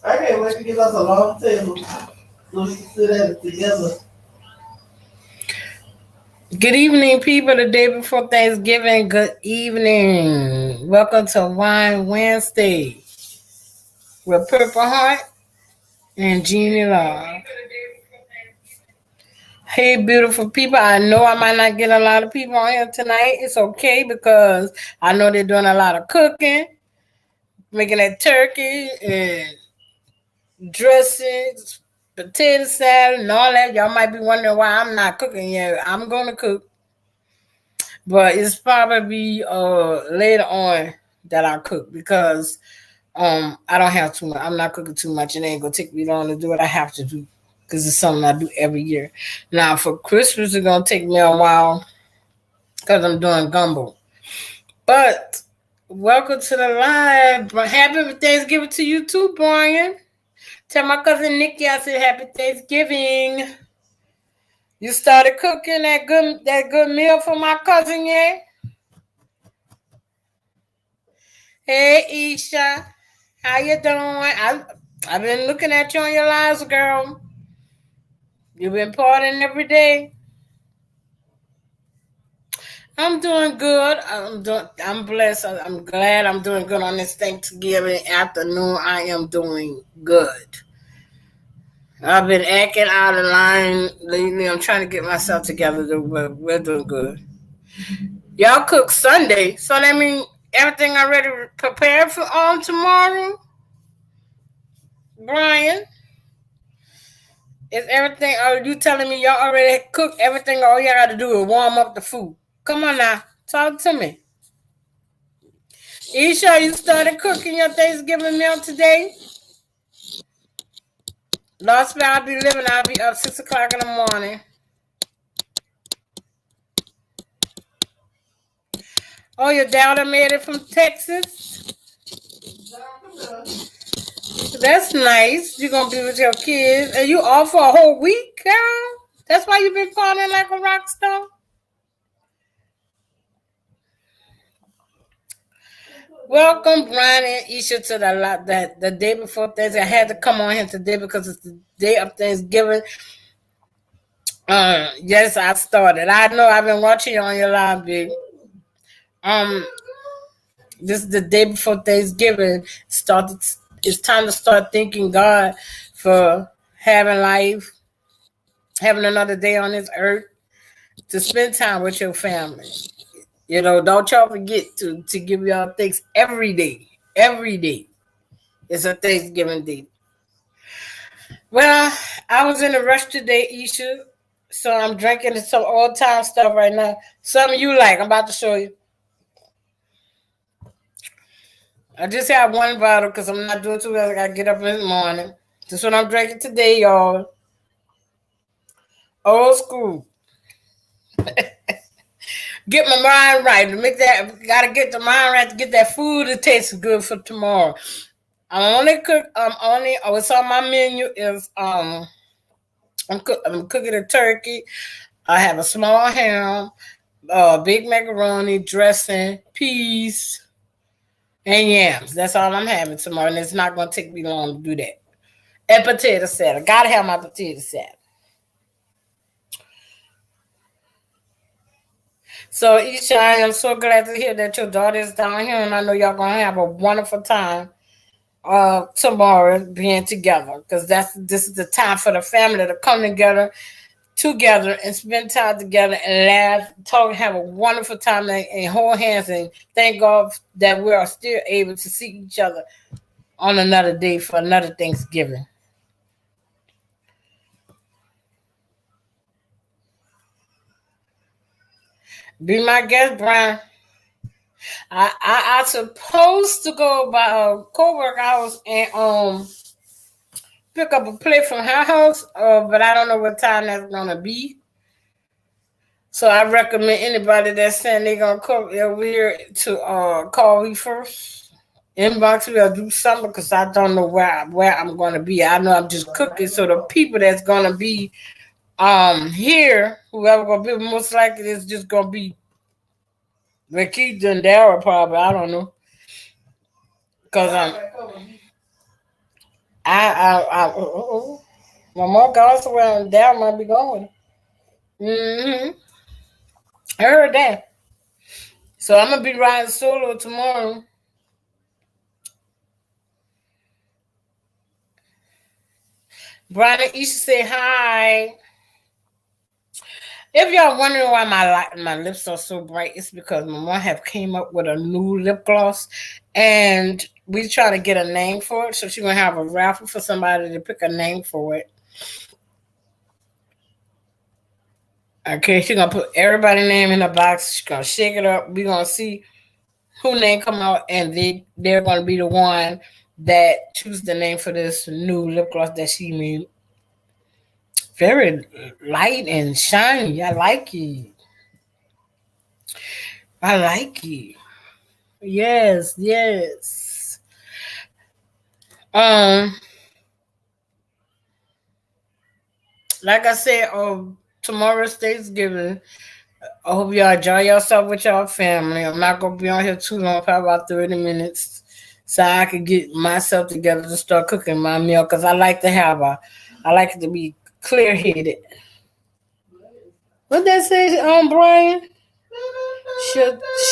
I can't wait to get us a long table so we can sit at it together. Good evening, people. The day before Thanksgiving. Good evening. Welcome to Wine Wednesday with Purple Heart and Jeannie Love. Hey, beautiful people. I know I might not get a lot of people on here tonight. It's okay because I know they're doing a lot of cooking, making that turkey and dressings, potato salad, and all that. Y'all might be wondering why I'm not cooking yet. I'm going to cook. But it's probably later on that I cook because I don't have too much. I'm not cooking too much, and it ain't gonna take me long to do what I have to do because it's something I do every year. Now for Christmas, it's gonna take me a while because I'm doing gumbo. But welcome to the live. Happy Thanksgiving to you too, Brian. Tell my cousin Nikki I said happy Thanksgiving. You started cooking that good meal for my cousin yet? Hey Isha, how you doing? I've been looking at you on your lives, girl. You've been partying every day. I'm doing good. I'm blessed. I'm glad I'm doing good on this Thanksgiving afternoon. I am doing good. I've been acting out of line lately. I'm trying to get myself together, but we're doing good. Y'all cook Sunday, so that means everything already prepared for tomorrow, Brian. Is everything? Are you telling me y'all already cooked everything? All y'all got to do is warm up the food. Come on now, talk to me. Isha, you started cooking your Thanksgiving meal today? Lost where I'll be living. I'll be up 6 o'clock in the morning. Oh, your daughter made it from Texas. That's nice. You're gonna be with your kids, and you off for a whole week, girl. That's why you've been partying like a rock star. Welcome, Brian and Isha, to the lot that the day before Thanksgiving. I had to come on here today because it's the day of Thanksgiving. Yes, I started. I know I've been watching you on your live, big. Um, this is the day before Thanksgiving. Started. It's time to start thanking God for having life, having another day on this earth to spend time with your family. You know, don't y'all forget to give y'all thanks every day. Every day. It's a Thanksgiving day. Well, I was in a rush today, Isha. So I'm drinking some old time stuff right now. Something you like. I'm about to show you. I just have one bottle because I'm not doing too well. I gotta get up in the morning. This what I'm drinking today, y'all. Old school. Get my mind right to make that. Gotta get the mind right to get that food that tastes good for tomorrow. I only cook. Only. What's on my menu is I'm cooking a turkey. I have a small ham, big macaroni, dressing, peas, and yams. That's all I'm having tomorrow, and it's not gonna take me long to do that. And potato salad. Gotta have my potato salad. So, Isha, I am so glad to hear that your daughter is down here, and I know y'all gonna have a wonderful time tomorrow being together because this is the time for the family to come together and spend time together and laugh, talk, have a wonderful time and hold hands and thank God that we are still able to see each other on another day for another Thanksgiving. Be my guest, Brian. I supposed to go by a co-worker house and pick up a plate from her house, but I don't know what time that's gonna be. So I recommend anybody that's saying they're gonna come over here to call me first. Inbox me or do something because I don't know where I'm gonna be. I know I'm just cooking, so the people that's gonna be here, whoever gonna be most likely is just gonna be Lakeith and Dara probably. I don't know. Cause My mom got somewhere and Dad might be going. I heard that. So I'm gonna be riding solo tomorrow. Brian East say hi. If y'all wondering why my lips are so bright, it's because my mom have came up with a new lip gloss, and we trying to get a name for it. So she's gonna have a raffle for somebody to pick a name for it. Okay, she's gonna put everybody's name in a box. She's gonna shake it up. We gonna see who name come out, and they're gonna be the one that choose the name for this new lip gloss that she made. Very light and shiny. I like it. I like it. Yes, yes. Um, like I said, tomorrow's Thanksgiving. I hope y'all enjoy yourself with your family. I'm not gonna be on here too long, probably about 30 minutes, so I can get myself together to start cooking my meal. Cause I like it to be clear headed. What that say, Brian?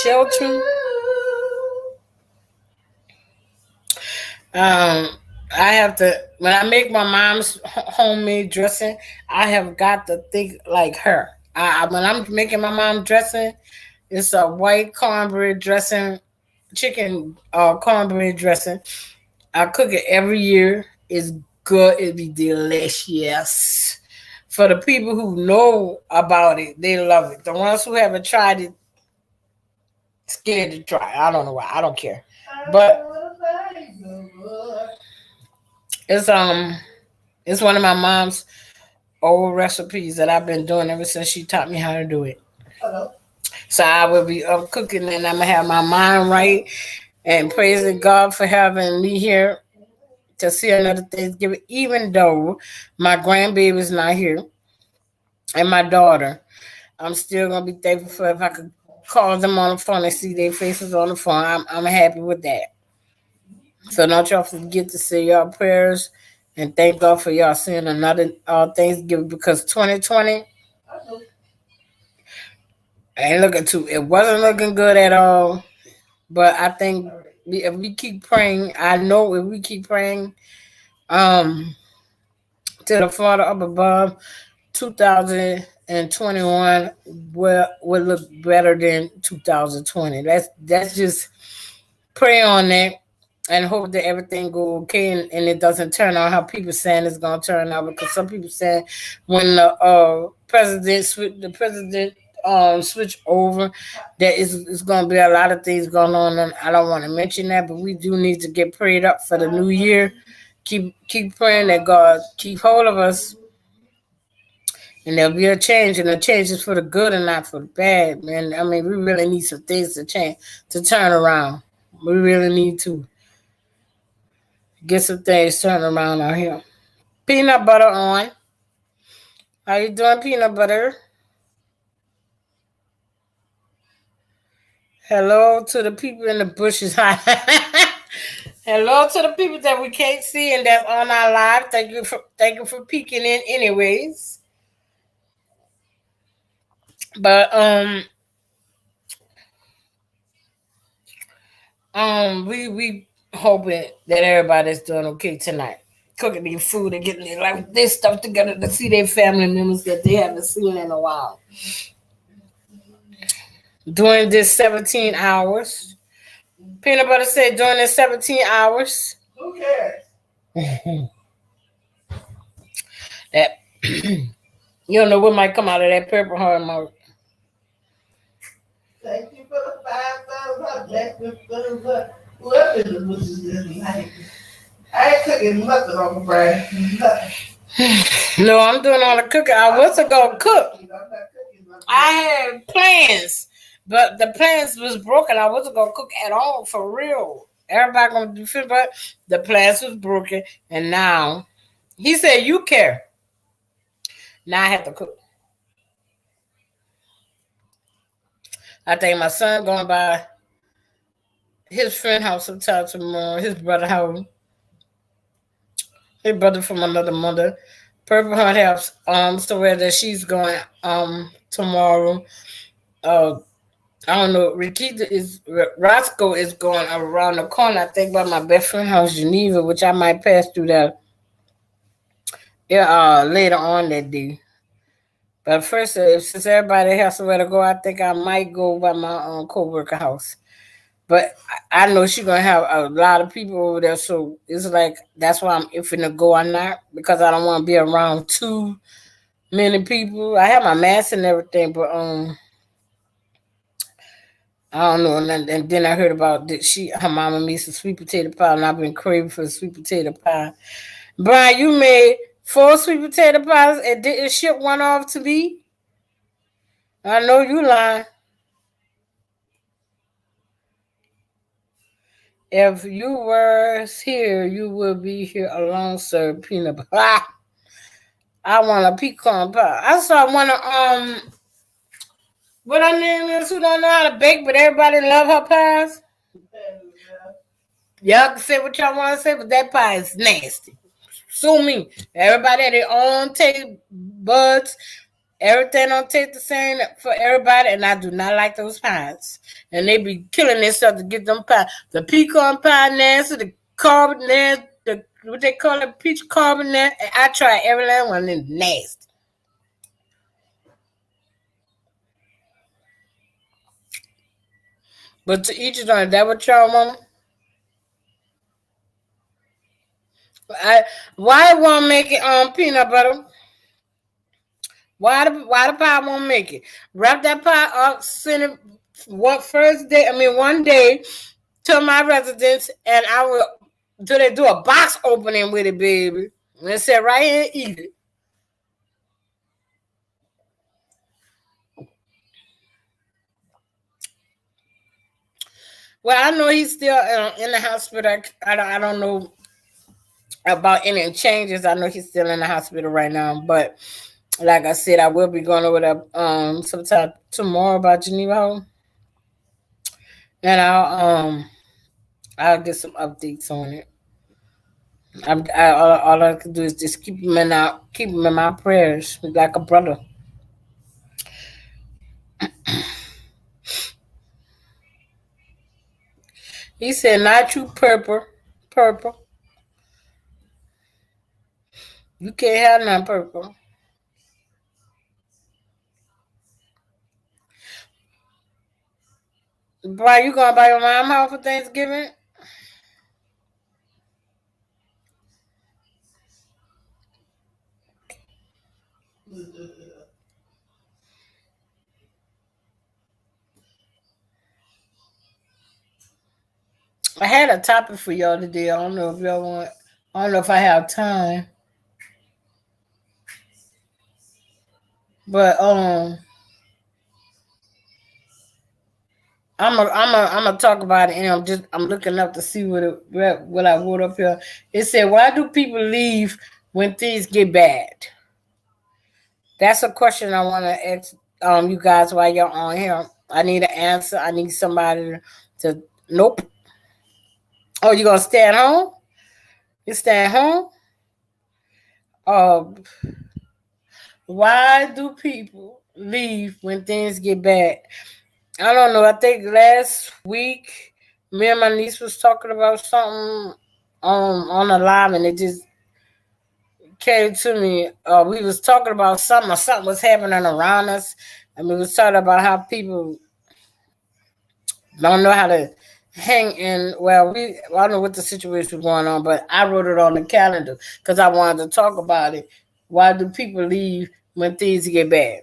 Shelton. Um, I have to when I make my mom's homemade dressing. I have got to think like her. When I'm making my mom dressing, it's a white cornbread dressing, chicken cornbread dressing. I cook it every year. It's good. It be delicious. For the people who know about it, they love it. The ones who haven't tried it, scared to try. I don't know why. I don't care. But it's it's one of my mom's old recipes that I've been doing ever since she taught me how to do it. So I will be up cooking and I'm gonna have my mind right and praising God for having me here to see another Thanksgiving, even though my grandbaby's not here and my daughter. I'm still gonna be thankful for if I could call them on the phone and see their faces on the phone. I'm happy with that. So don't y'all forget to say y'all prayers and thank God for y'all seeing another Thanksgiving because 2020 ain't looking too. It wasn't looking good at all. But I think if we keep praying, I know if we keep praying, um, to the Father up above, 2021 will look better than 2020. That's just pray on that and hope that everything go okay and it doesn't turn out how people saying it's gonna turn out because some people saying when the the president switch over that is gonna be a lot of things going on and I don't want to mention that but we do need to get prayed up for the new year. Keep praying that God keep hold of us and there'll be a change and the change is for the good and not for the bad, man. I mean we really need some things to change to turn around. We really need to get some things turned around out here. Peanut butter on. How you doing, peanut butter? Hello to the people in the bushes. Hello to the people that we can't see and that's on our live. Thank you for peeking in anyways. But we hoping that everybody's doing okay tonight. Cooking their food and getting their stuff together to see their family members that they haven't seen in a while. During this 17 hours. Peanut butter said during this 17 hours. Who cares? That you don't know what might come out of that purple heart mouth. Thank you for the 5,000. Jack the whoever in the bushes this night. I ain't cooking nothing on the bread. No, I'm doing all the cooking. I wasn't gonna cook. I had plans, but the plans was broken. I wasn't gonna cook at all for real. Everybody gonna do fit, but the plans was broken, and now he said you care. Now I have to cook. I think my son going by his friend house sometime tomorrow, his brother house. Hey, brother from another mother. Purple Heart Helps. Somewhere that she's going tomorrow. Uh, I don't know. Roscoe is going around the corner. I think by my best friend house, Geneva, which I might pass through that. Yeah, later on that day. But first, since everybody has somewhere to go, I think I might go by my co-worker house. But I know she's gonna have a lot of people over there, so it's like that's why I'm iffing to go or not because I don't want to be around too many people. I have my mask and everything, but I don't know. And then I heard about that her mama made some sweet potato pie, and I've been craving for sweet potato pie. Brian, you made 4 sweet potato pies and didn't ship one off to me. I know you lying. If you were here, you would be here alone, sir. Peanut butter. I want a pecan pie. I saw one of what her name is who don't know how to bake, but everybody love her pies. Y'all can say what y'all want to say, but that pie is nasty. Sue me. Everybody had their own taste buds. Everything don't taste the same for everybody, and I do not like those pies. And they be killing themselves to get them pies. The pecan pie nasty, the carbonate, the what they call it, peach carbonate. I try every last one, and it's nasty. But to each his own. That what y'all want? Why it won't make it peanut butter? Why the pie won't make it? Wrap that pie up, send it one day to my residence, and I will do they do a box opening with it, baby. And it said right here, eat it. Well, I know he's still in the hospital. I don't know about any changes. I know he's still in the hospital right now, but like I said, I will be going over there sometime tomorrow about Geneva Home, and I'll get some updates on it. All I can do is just keep him in my prayers like a brother. He said, "Not you, purple. You can't have none purple." Boy, you gonna buy your mom house for Thanksgiving? I had a topic for y'all today. I don't know if y'all want. I don't know if I have time, but I'm gonna talk about it, and I'm looking up to see what I wrote up here. It said, "Why do people leave when things get bad?" That's a question I want to ask you guys while you're on here. I need an answer. I need somebody to. Nope. Oh, you gonna stay at home? You stay at home? Uh, why do people leave when things get bad? I don't know. I think last week me and my niece was talking about something on the live, and it just came to me. We was talking about something, or something was happening around us, and we was talking about how people don't know how to hang in. Well, I don't know what the situation was going on, but I wrote it on the calendar because I wanted to talk about it. Why do people leave when things get bad?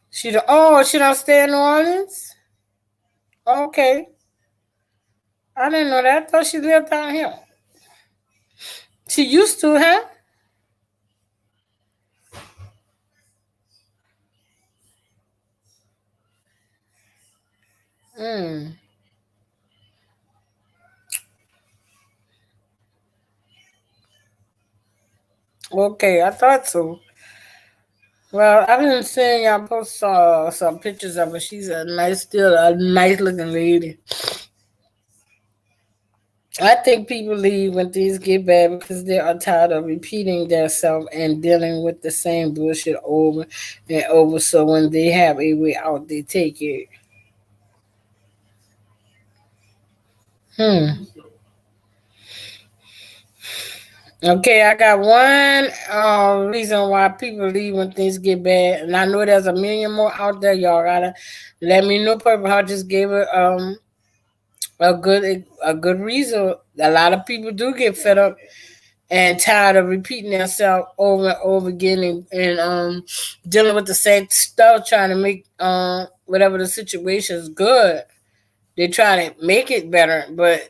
She don't stay in New Orleans. Okay, I didn't know that. I thought she lived down here. She used to, huh? Mm. Okay, I thought so. Well, I've been seeing y'all post some pictures of her. She's still a nice looking lady. I think people leave when things get bad because they are tired of repeating themselves and dealing with the same bullshit over and over. So when they have a way out, they take it. Hmm. Okay, I got one reason why people leave when things get bad, and I know there's a million more out there. Y'all gotta let me know. Purple Heart just gave it a good reason. A lot of people do get fed up and tired of repeating themselves over and over again, and dealing with the same stuff, trying to make whatever the situation is good. They try to make it better, but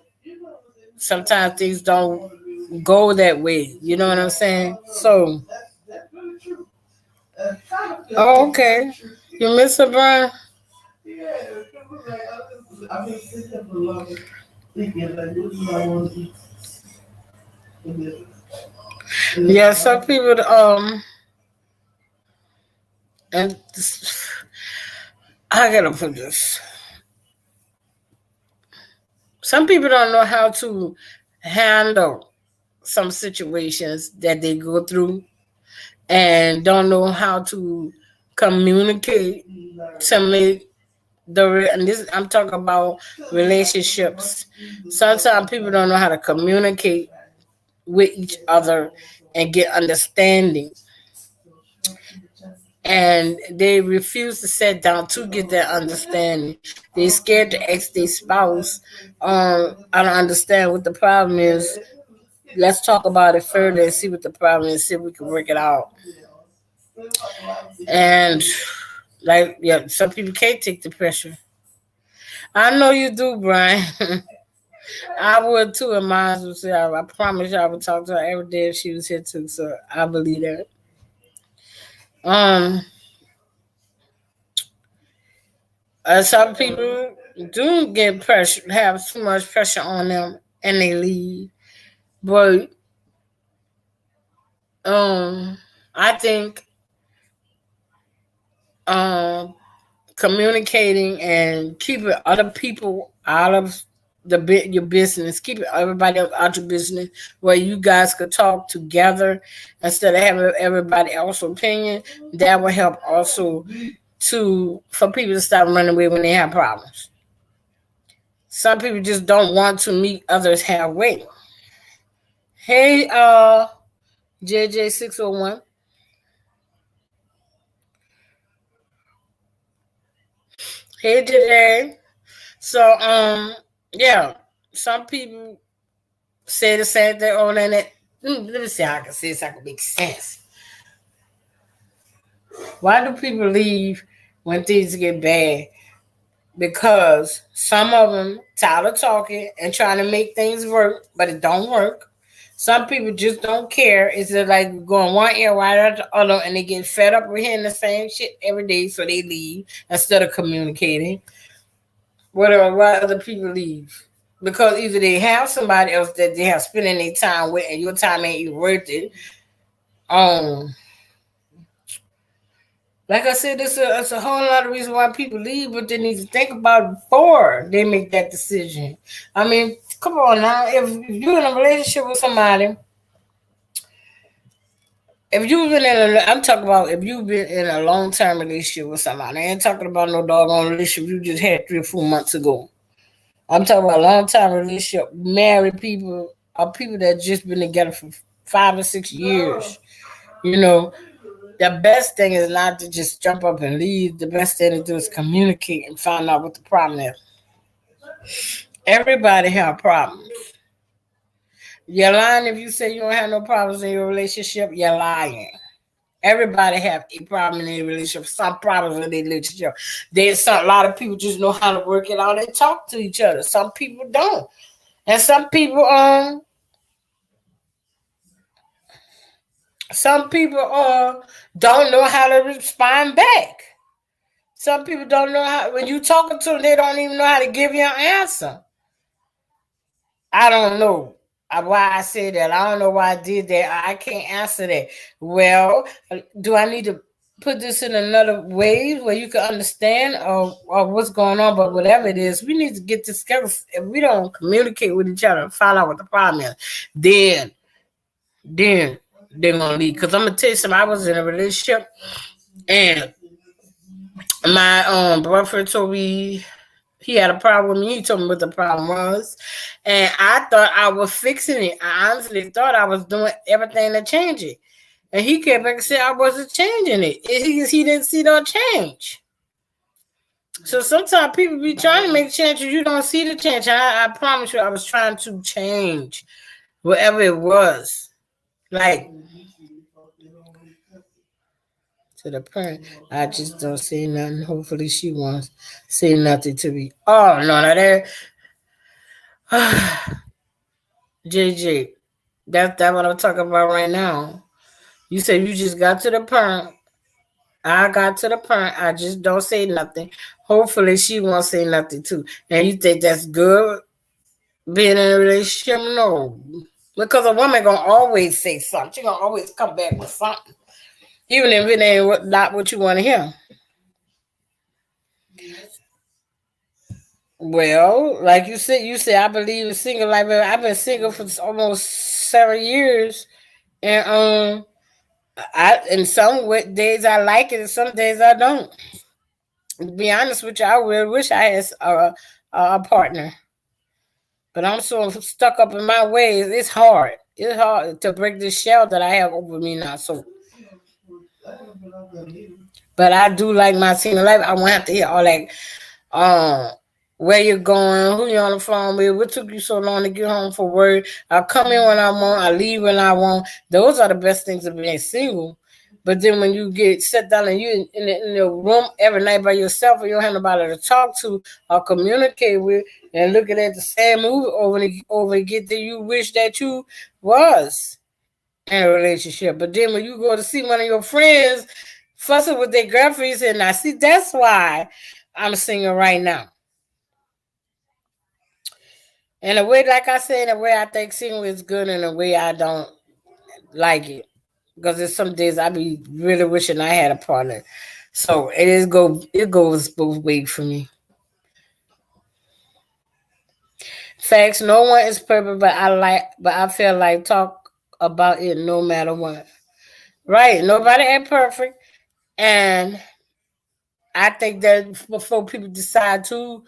sometimes things don't go that way. You know what I'm saying? So, That's really true. Kind of feel oh, like that's okay. true. You miss it, Brian? Yeah, it was like I've been sitting there for the longest thinking like this is what I want to eat. And Yeah, some people and I gotta put this. Some people don't know how to handle some situations that they go through and don't know how to communicate to make and this I'm talking about relationships. Sometimes people don't know how to communicate with each other and get understanding, and they refuse to sit down to get that understanding. They scared to ask their spouse, I don't understand what the problem is. Let's talk about it further and see what the problem is, see if we can work it out. And like, yeah, some people can't take the pressure. I know you do, Brian. I would too, and mine would say, I promise you I would talk to her every day if she was here too, so I believe that. Um, some people do get pressure, have too much pressure on them, and they leave. But um, I think um communicating and keeping other people out of your business, keeping everybody else out your business, where you guys could talk together instead of having everybody else's opinion. That will help also to for people to stop running away when they have problems. Some people just don't want to meet others halfway. Hey, JJ601. Hey, JJ. So, yeah, some people say the same thing on that. Let me see how I can say this so I can make sense. Why do people leave when things get bad? Because some of them tired of talking and trying to make things work, but it don't work. Some people just don't care. It's just like going one ear right out the other, and they get fed up with hearing the same shit every day, so they leave instead of communicating. Whatever, why other people leave? Because either they have somebody else that they have spending their time with, and your time ain't even worth it. Um, like I said, it's a whole lot of reason why people leave, but they need to think about it before they make that decision. I mean, come on now. If you're in a relationship with somebody, if you've been in a, I'm talking about if you've been in a long term relationship with somebody. I ain't talking about no doggone relationship you just had 3 or 4 months ago. I'm talking about long time relationship, married people, or people that just been together for 5 or 6 years. You know, the best thing is not to just jump up and leave. The best thing to do is communicate and find out what the problem is. Everybody have problems. You're lying if you say you don't have no problems in your relationship. You're lying. Everybody have a problem in their relationship. Some problems in their relationship. A lot of people just know how to work it out and talk to each other. Some people don't, and some people don't know how to respond back. Some people don't know how when you talking to them, they don't even know how to give you an answer. I don't know why I said that. I don't know why I did that. I can't answer that. Well, do I need to? put this in another way where you can understand or what's going on, but whatever it is, we need to get this together. If we don't communicate with each other and find out what the problem is, then then they're gonna leave. Cause I'm gonna tell you something, I was in a relationship and my boyfriend told me he had a problem with me. He told me what the problem was. And I thought I was fixing it. I honestly thought I was doing everything to change it. And he came back and said I wasn't changing it. He didn't see no change. So sometimes people be trying to make changes, you don't see the change. I promise you, I was trying to change whatever it was. Like to the point, I just don't say nothing. Hopefully, she won't say nothing to me. Oh no, no, that JJ, that's what I'm talking about right now. You said you just got to the point. I got to the point. I just don't say nothing. Hopefully, she won't say nothing too. And you think that's good? Being in a relationship? No. Because a woman gonna always say something. She gonna always come back with something. Even if it ain't not what you want to hear. Well, like you said I believe in single life. I've been single for almost 7 years. And I in some days I like it and some days I don't. To be honest with you, I really wish I had a partner. But I'm so stuck up in my ways. It's hard. It's hard to break this shell that I have over me now. So, but I do like my single life. I won't have to hear all that. Um, where you're going? Who you on the phone with? What took you so long to get home for work? I come in when I want. I leave when I want. Those are the best things of being single. But then when you get set down and you in the room every night by yourself and you don't have nobody to talk to or communicate with and looking at the same movie over again that you wish that you was in a relationship. But then when you go to see one of your friends fussing with their girlfriends and I see that's why I'm single right now. In a way, like I said, in a way I think single is good, in a way I don't like it. Because there's some days I be really wishing I had a partner. So it goes both ways for me. Facts, no one is perfect, but I feel like talk about it no matter what. Right. Nobody ain't perfect. And I think that before people decide to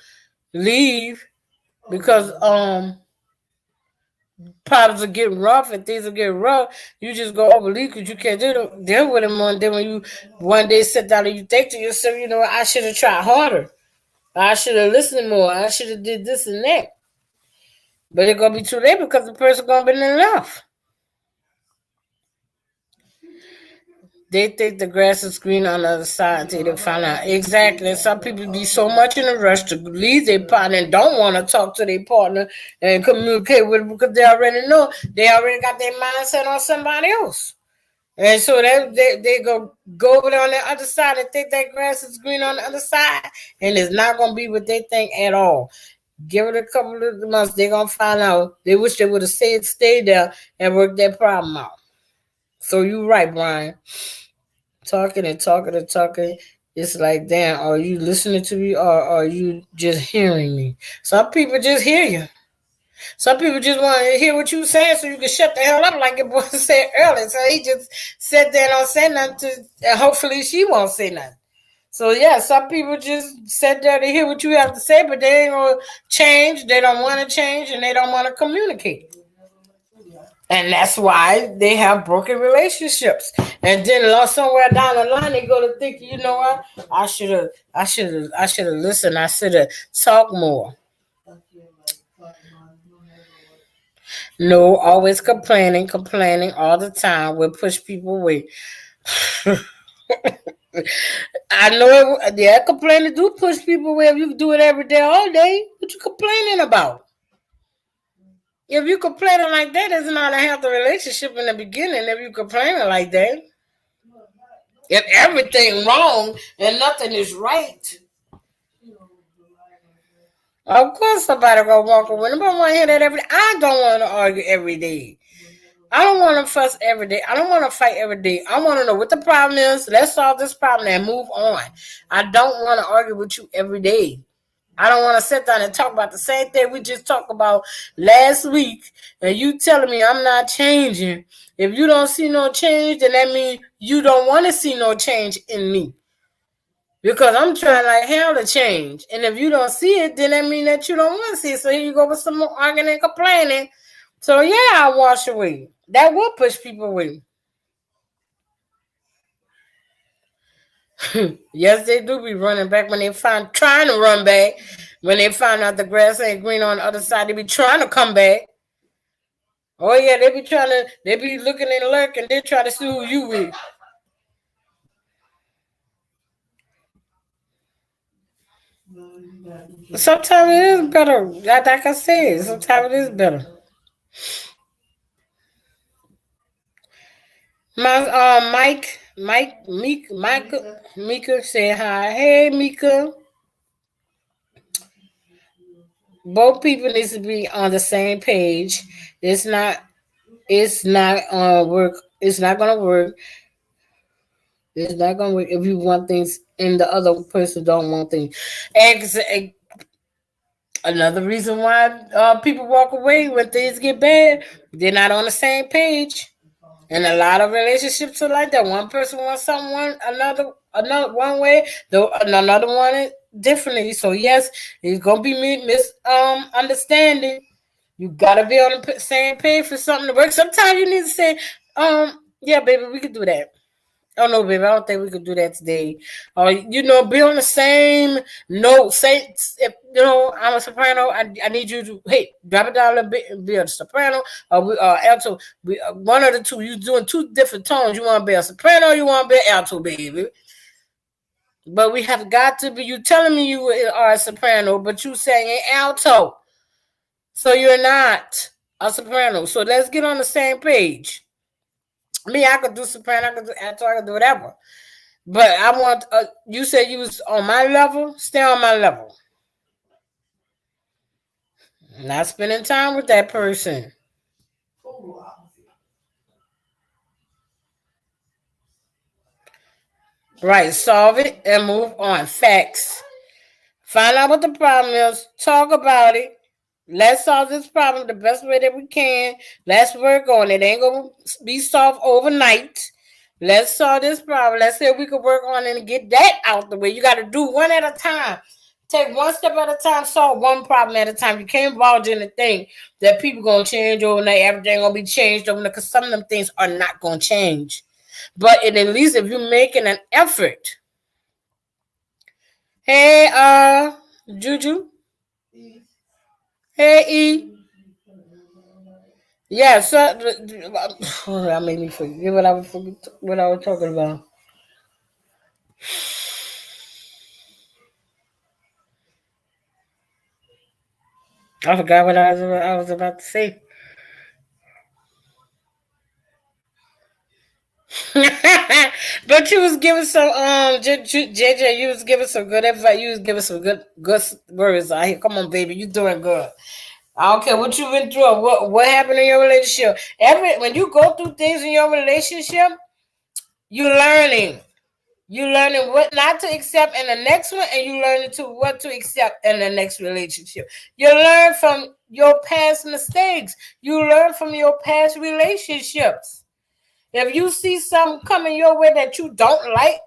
leave because problems are getting rough and things are getting rough, you just go overleave because you can't deal with them. And then when you one day sit down and you think to yourself, you know, I should have tried harder. I should have listened more. I should have did this and that. But it's gonna be too late because the person gonna be enough. They think the grass is green on the other side until they find out. Exactly. And some people be so much in a rush to leave their partner and don't want to talk to their partner and communicate with them because they already know they already got their mindset on somebody else. And so they go over there on the other side and think that grass is green on the other side, and it's not gonna be what they think at all. Give it a couple of months, they're gonna find out. They wish they would have stayed there and worked that problem out. So you're right, Brian. Talking and talking and talking. It's like, damn, are you listening to me or are you just hearing me? Some people just hear you. Some people just want to hear what you saying so you can shut the hell up, like your boy said earlier. So he just sat there and don't say nothing and hopefully she won't say nothing. So yeah, some people just sit there to hear what you have to say, but they ain't gonna change. They don't want to change and they don't want to communicate. And that's why they have broken relationships. And then somewhere down the line, they go to think, you know what? I should have listened. I should have talked more. No, always complaining all the time will push people away. I know yeah, complaining do push people away if you do it every day, all day. What you complaining about? If you complaining like that, it's not a healthy relationship in the beginning. If you complaining like that, if everything wrong and nothing is right, of course somebody gonna walk away. Nobody want to hear that every day. I don't want to argue every day. I don't want to fuss every day. I don't want to fight every day. I want to know what the problem is. Let's solve this problem and move on. I don't want to argue with you every day. I don't want to sit down and talk about the same thing we just talked about last week, and you telling me I'm not changing. If you don't see no change, then that means you don't want to see no change in me. Because I'm trying like hell to change. And if you don't see it, then that means that you don't want to see it. So here you go with some more arguing and complaining. So yeah, I wash away. That will push people away. Yes, they do be running back when they find trying to run back. When they find out the grass ain't green on the other side, they be trying to come back. Oh yeah, they be looking and lurking, they try to see who you with. Sometimes it is better. Like I said, sometimes it is better. My Mika said hi. Hey Mika. Both people needs to be on the same page. It's not work. It's not gonna work. It's not gonna work if you want things and the other person don't want things. Another reason why people walk away when things get bad, they're not on the same page. And a lot of relationships are like that. One person wants someone another one way, another one differently. So yes, it's gonna be understanding. You gotta be on the same page for something to work. Sometimes you need to say, yeah, baby, we could do that. Oh no, baby, I don't think we could do that today. Or be on the same note. Say, if I'm a soprano, I need you to drop it down a little bit and be a soprano or alto. One of the two. You doing two different tones. You want to be a soprano, or you want to be an alto, baby. But we have got to be. You telling me you are a soprano, but you saying alto, so you're not a soprano. So let's get on the same page. Me, I could do soprano, I could do alto, I could do whatever. But I want you said you was on my level. Stay on my level. Not spending time with that person. Right. Solve it and move on. Facts. Find out what the problem is. Talk about it. Let's solve this problem the best way that we can. Let's work on it. Ain't gonna be solved overnight. Let's solve this problem. Let's see if we can work on it and get that out the way. You got to do one at a time. Take one step at a time. Solve one problem at a time. You can't involve in the thing that people gonna change overnight. Everything gonna be changed overnight because some of them things are not gonna change. But at least if you're making an effort. Hey, Juju. Hey, E. Yeah, so I made me forget what I was talking about. I forgot what I was about to say. But you was giving some JJ, you was giving some good advice. You was giving some good words out here. Come on, baby, you doing good. I don't care what you've been through or what happened in your relationship. When you go through things in your relationship, you're learning. You learning what not to accept in the next one, and you learning to what to accept in the next relationship. You learn from your past mistakes. You learn from your past relationships. If you see something coming your way that you don't like,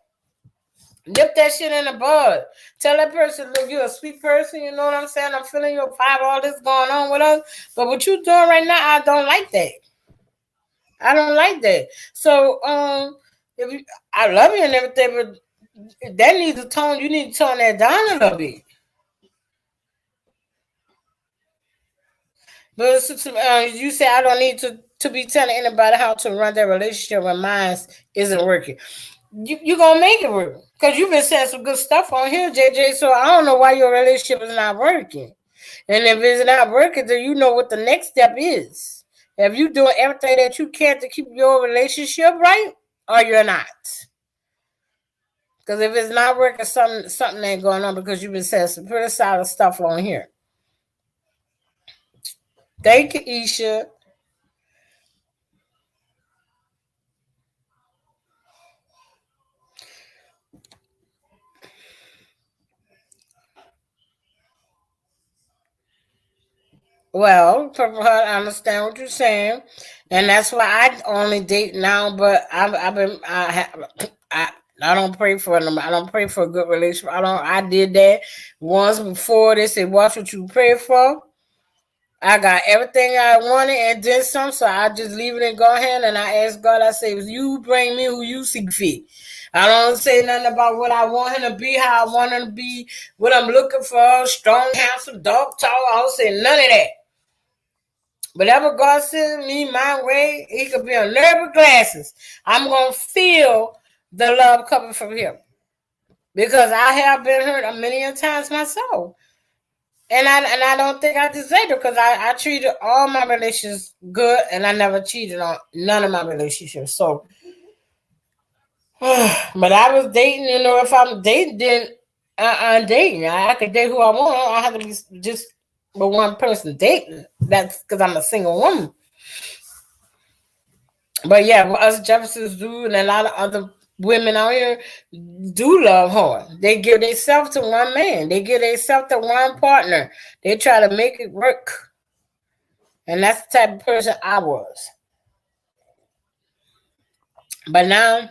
nip that shit in the bud. Tell that person, look, you're a sweet person, you know what I'm saying? I'm feeling your vibe, all this going on with us. But what you doing right now, I don't like that. I don't like that. So, I love you and everything, but that needs to tone. You need to tone that down a little bit. But you say I don't need to be telling anybody how to run their relationship when mine isn't working. You gonna make it work because you've been saying some good stuff on here, JJ. So I don't know why your relationship is not working. And if it's not working, then you know what the next step is. If you doing everything that you can to keep your relationship right, or you're not. Because if it's not working, something ain't going on because you've been saying some pretty solid stuff on here. Thank you, Isha. Well, Purple Heart, I understand what you're saying, and that's why I only date now. But I've been I don't pray for them. I don't pray for a good relationship. I don't. I did that once before. They said, "Watch what you pray for." I got everything I wanted and then some, so I just leave it in God's hand and I ask God, I say, you bring me who you see fit. I don't say nothing about what I want him to be, how I want him to be, what I'm looking for, strong, handsome, dog, tall. I don't say none of that. Whatever God sends me my way, he could be on nerve with glasses. I'm going to feel the love coming from him. Because I have been hurt a million times myself. And I don't think I deserve it because I treated all my relationships good and I never cheated on none of my relationships. So, but I was dating, if I'm dating, then I'm dating. I could date who I want. I have to be just with one person dating. That's because I'm a single woman. But yeah, what us Jeffersons do and a lot of other women out here do love hard. They give themselves to one man. They give themselves to one partner. They try to make it work. And that's the type of person I was. But now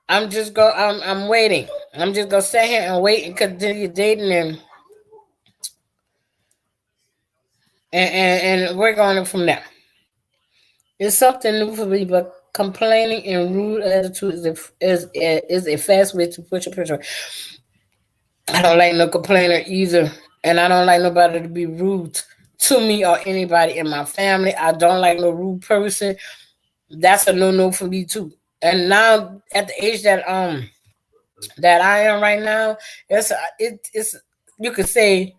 I'm waiting. I'm just gonna sit here and wait and continue dating and work on it from there. It's something new for me, but complaining and rude attitude is a fast way to push a person. I don't like no complainer either, and I don't like nobody to be rude to me or anybody in my family. I don't like no rude person. That's a no for me too. And now at the age that I am right now, it's you could say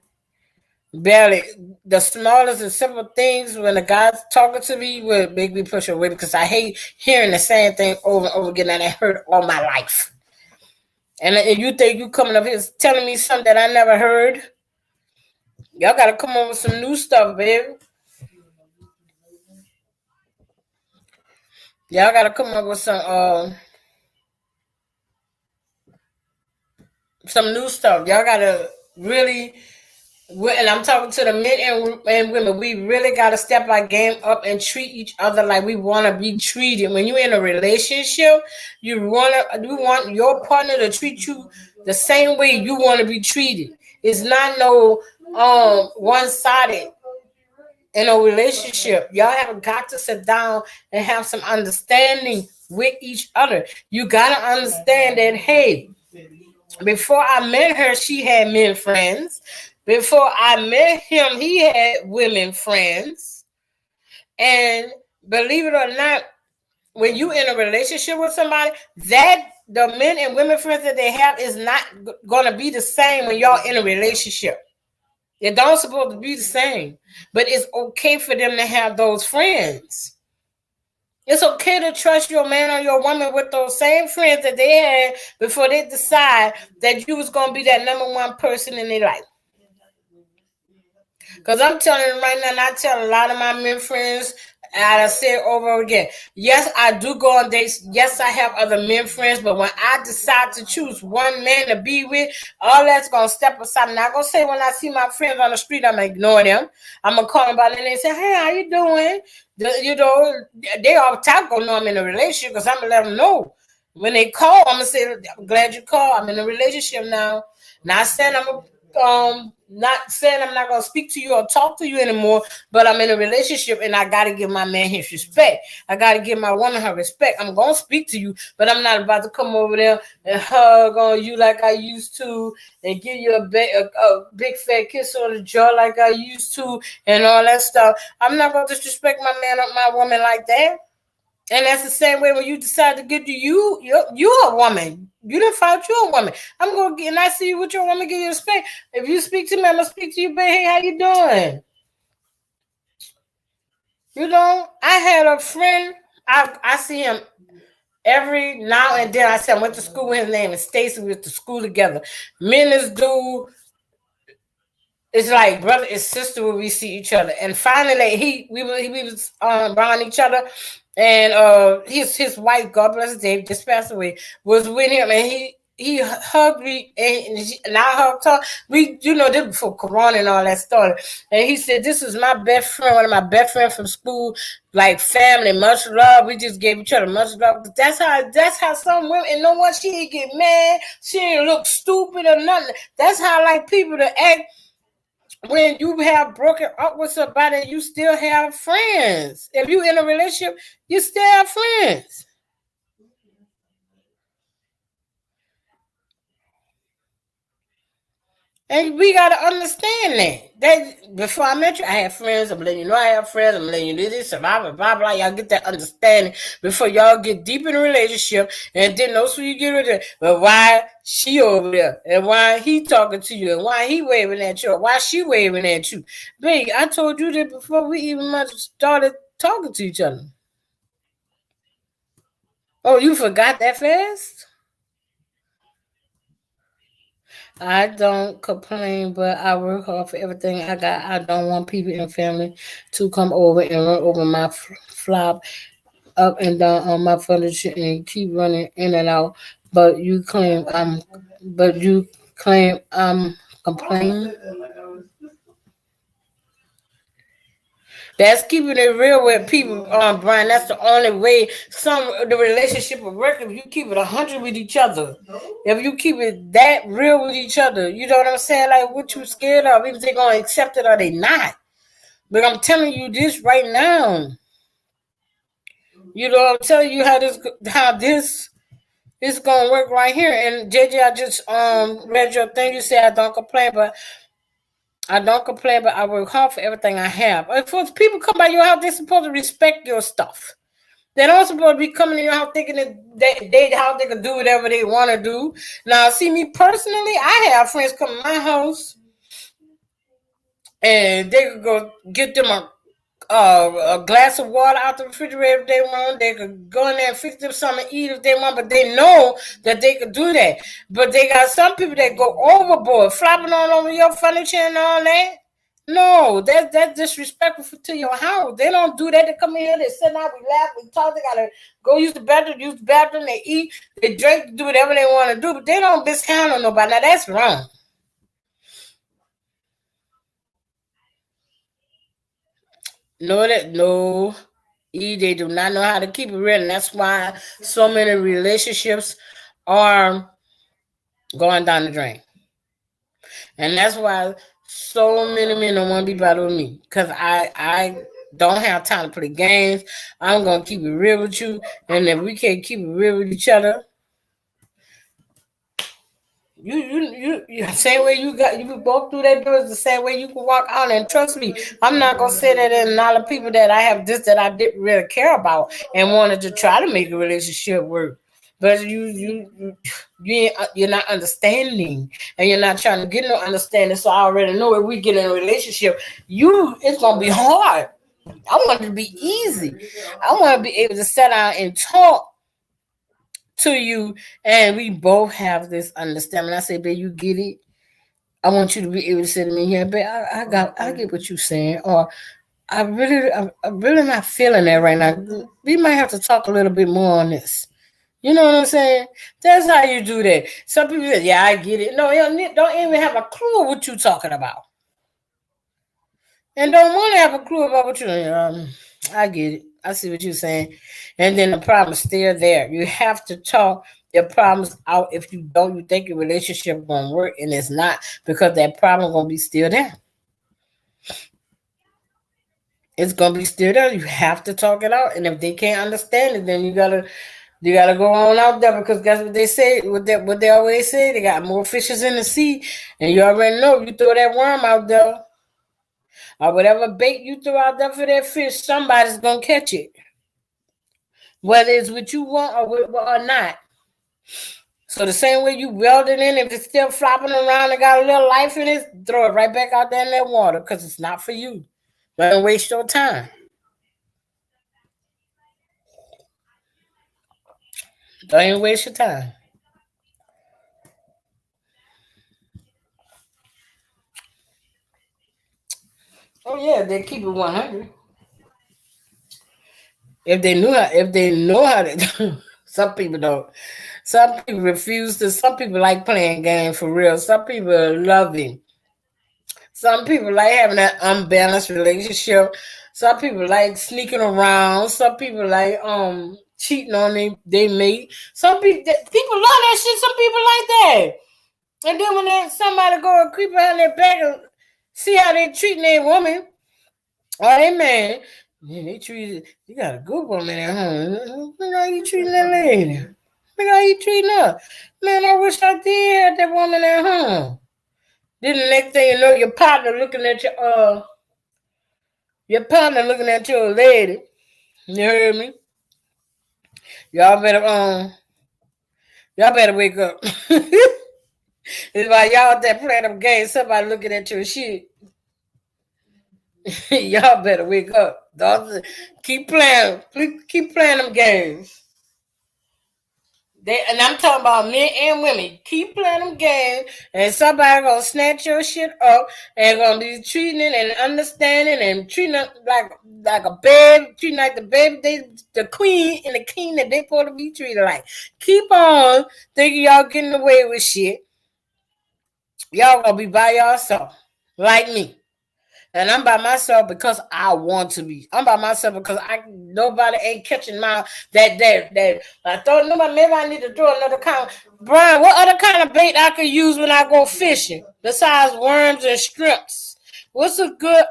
barely the smallest and simple things when the guy's talking to me would make me push away because I hate hearing the same thing over and over again and I heard all my life. And you think you coming up here telling me something that I never heard? Y'all gotta come up with some new stuff, baby. Y'all gotta come up with some new stuff. Y'all gotta really, and I'm talking to the men and women. We really gotta step our game up and treat each other like we want to be treated. When you're in a relationship, you want your partner to treat you the same way you want to be treated. It's not no one sided in a relationship. Y'all have got to sit down and have some understanding with each other. You gotta understand that, hey, before I met her, she had men friends. Before I met him, he had women friends. And believe it or not, when you in a relationship with somebody, that the men and women friends that they have is not going to be the same when y'all in a relationship. It don't supposed to be the same, but it's okay for them to have those friends. It's okay to trust your man or your woman with those same friends that they had before they decide that you was going to be that number one person in their life. Because I'm telling you right now, and I tell a lot of my men friends, and I say it over again. Yes, I do go on dates. Yes, I have other men friends, but when I decide to choose one man to be with, all that's gonna step aside. I'm not gonna say when I see my friends on the street, I'm gonna ignore them. I'm gonna call them by their name and say, "Hey, how you doing?" You know, they all the time gonna know I'm in a relationship because I'm gonna let them know. When they call, I'm gonna say, "I'm glad you called. I'm in a relationship now." Not saying not saying I'm not gonna speak to you or talk to you anymore, but I'm in a relationship and I gotta give my man his respect. I gotta give my woman her respect. I'm gonna speak to you, but I'm not about to come over there and hug on you like I used to and give you a big fat kiss on the jaw like I used to and all that stuff. I'm not gonna disrespect my man or my woman like that. And that's the same way when you decide to get to you're a woman. You didn't find you a woman. I'm gonna get and I see you with your woman, give you respect. If you speak to me, I'm gonna speak to you, but hey, how you doing? You know, I had a friend, I see him every now and then. I said I went to school with his name is Stacy. We went to school together. Me and this dude, it's like brother and sister when we see each other. And finally, we was around each other, and his wife, God bless his name, just passed away, was with him, and he hugged me and I hugged her. We, this before Corona and all that started. And he said, "This is my best friend, one of my best friends from school, like family, much love. We just gave each other much love." But that's how some women, and know what? She didn't get mad. She didn't look stupid or nothing. That's how I like people to act when you have broken up with somebody. You still have friends. If you in a relationship, you still have friends. And we gotta understand that before I met you, I had friends. I'm letting you know I have friends. I'm letting you do this, blah blah blah blah. Y'all get that understanding before y'all get deep in a relationship, and then also you get rid of it. But why she over there, and why he talking to you, and why he waving at you, or why she waving at you? Big, I told you that before we even much started talking to each other. Oh, you forgot that fast? I don't complain, but I work hard for everything I got. I don't want people in family to come over and run over my flop up and down on my furniture and keep running in and out. But you claim I'm, but you claim I'm complaining. That's keeping it real with people, Brian. That's the only way the relationship will work if you keep it 100 with each other. If you keep it that real with each other, you know what I'm saying? Like what you scared of, if they gonna accept it or they not. But I'm telling you this right now. You know, I'm telling you how this is gonna work right here. And JJ, I just read your thing. You said I don't complain, but I work hard for everything I have. If people come by your house, they're supposed to respect your stuff. They're not supposed to be coming to your house thinking that how they can do whatever they want to do. Now, see me personally, I have friends come to my house and they could go get them a glass of water out the refrigerator if they want. They could go in there and fix them something to eat if they want, but they know that they could do that. But they got some people that go overboard, flopping all over your furniture and all that. No, that's disrespectful to your house. They don't do that. They come in here, they sit down, we laugh, we talk. They gotta go use the bathroom, they eat, they drink, do whatever they want to do, but they don't mishandle nobody. Now that's wrong. No, they do not know how to keep it real, and that's why so many relationships are going down the drain. And that's why so many men don't want to be bothered with me, because I don't have time to play games. I'm gonna keep it real with you, and if we can't keep it real with each other, you same way you walk through that door is the same way you can walk out. And trust me, I'm not gonna say that in a lot of people that I have this that I didn't really care about and wanted to try to make a relationship work. But you're not understanding, and you're not trying to get no understanding. So I already know if we get in a relationship, it's gonna be hard. I want it to be easy. I want to be able to sit down and talk to you, and we both have this understanding. I say, babe, you get it. I want you to be able to say to me, yeah, babe, I get what you're saying, or I'm really not feeling that right now. We might have to talk a little bit more on this. You know what I'm saying? That's how you do that. Some people say, yeah, I get it. No, you don't even have a clue what you're talking about, and don't want to have a clue about what you're. I get it. I see what you're saying. And then the problem's still there. You have to talk your problems out. If you don't, you think your relationship gonna work, and it's not, because that problem gonna be still there. It's gonna be still there. You have to talk it out. And if they can't understand it, then you gotta go on out there, because guess what they say, what they always say, they got more fishes in the sea. And you already know, you throw that worm out there, or whatever bait you throw out there for that fish, somebody's gonna catch it. Whether it's what you want or not. So the same way you weld it in, if it's still flopping around and got a little life in it, throw it right back out there in that water, because it's not for you. Don't waste your time. Don't even waste your time. Oh yeah, they keep it 100. If they know how to, some people don't. Some people refuse to. Some people like playing games for real. Some people are loving. Some people like having that unbalanced relationship. Some people like sneaking around. Some people like cheating on they mate. Some people love that shit. Some people like that. And then when somebody go and creep behind their back and see how they treating their woman or they man, then they treat you got a good woman at home. Look how you treating that lady. Look how you treating her. Man, I wish I did have that woman at home. Then the next thing you know, your partner looking at your lady. You heard me? Y'all better y'all better wake up. It's like y'all that playing them games, somebody looking at your shit. Y'all better wake up. Don't keep playing. Keep playing them games. And I'm talking about men and women. Keep playing them games, and somebody gonna snatch your shit up and gonna be treating it and understanding and treating it like a baby, treating like the baby, the queen and the king that they supposed to be treated like. Keep on thinking y'all getting away with shit. Y'all gonna be by yourself, like me. And I'm by myself because I want to be. I'm by myself because nobody ain't catching my that. I thought nobody. Maybe I need to do another kind. Brian, what other kind of bait I could use when I go fishing besides worms and shrimps? What's a good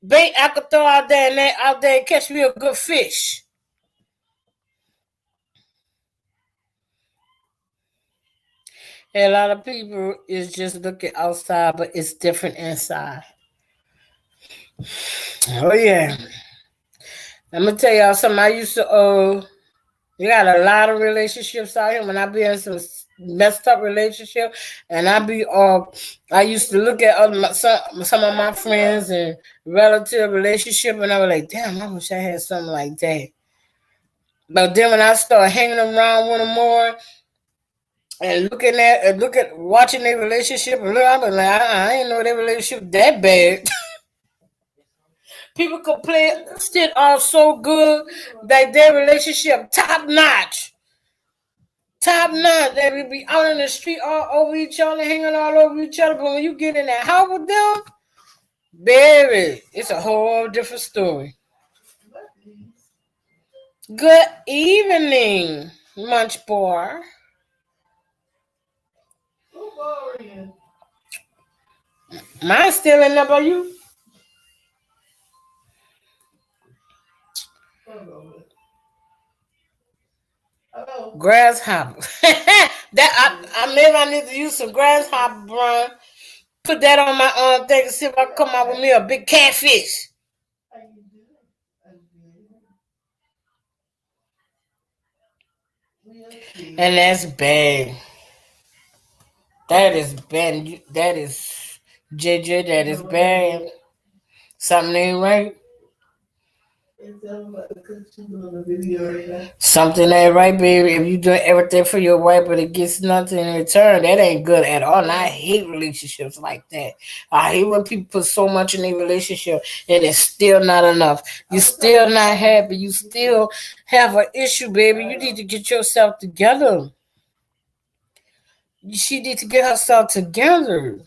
bait I could throw out there and catch me a good fish? And a lot of people is just looking outside, but it's different inside. Oh yeah. I'm gonna tell y'all something. I used to you got a lot of relationships out here. When I be in some messed up relationship, and I used to look at some of my friends and relative relationship, and I was like, damn, I wish I had something like that. But then when I started hanging around with them more and watching their relationship, and I was like, I ain't know their relationship that bad. People could play shit off so good that their relationship top notch. Top notch. They would be out in the street all over each other, hanging all over each other. But when you get in that house with them, baby, it's a whole different story. Good evening, Munch Boy. Mine's still in there by you. Grasshopper. Maybe I need to use some grasshopper, Brian. Put that on my thing and see if I can come out with me a big catfish. And that's bad. That is bad. That is JJ. That is bad. Something ain't right. Something ain't right, baby. If you do everything for your wife, but it gets nothing in return, that ain't good at all. And I hate relationships like that. I hate when people put so much in a relationship and it's still not enough. You're still not happy. You still have an issue, baby. You need to get yourself together. She need to get herself together.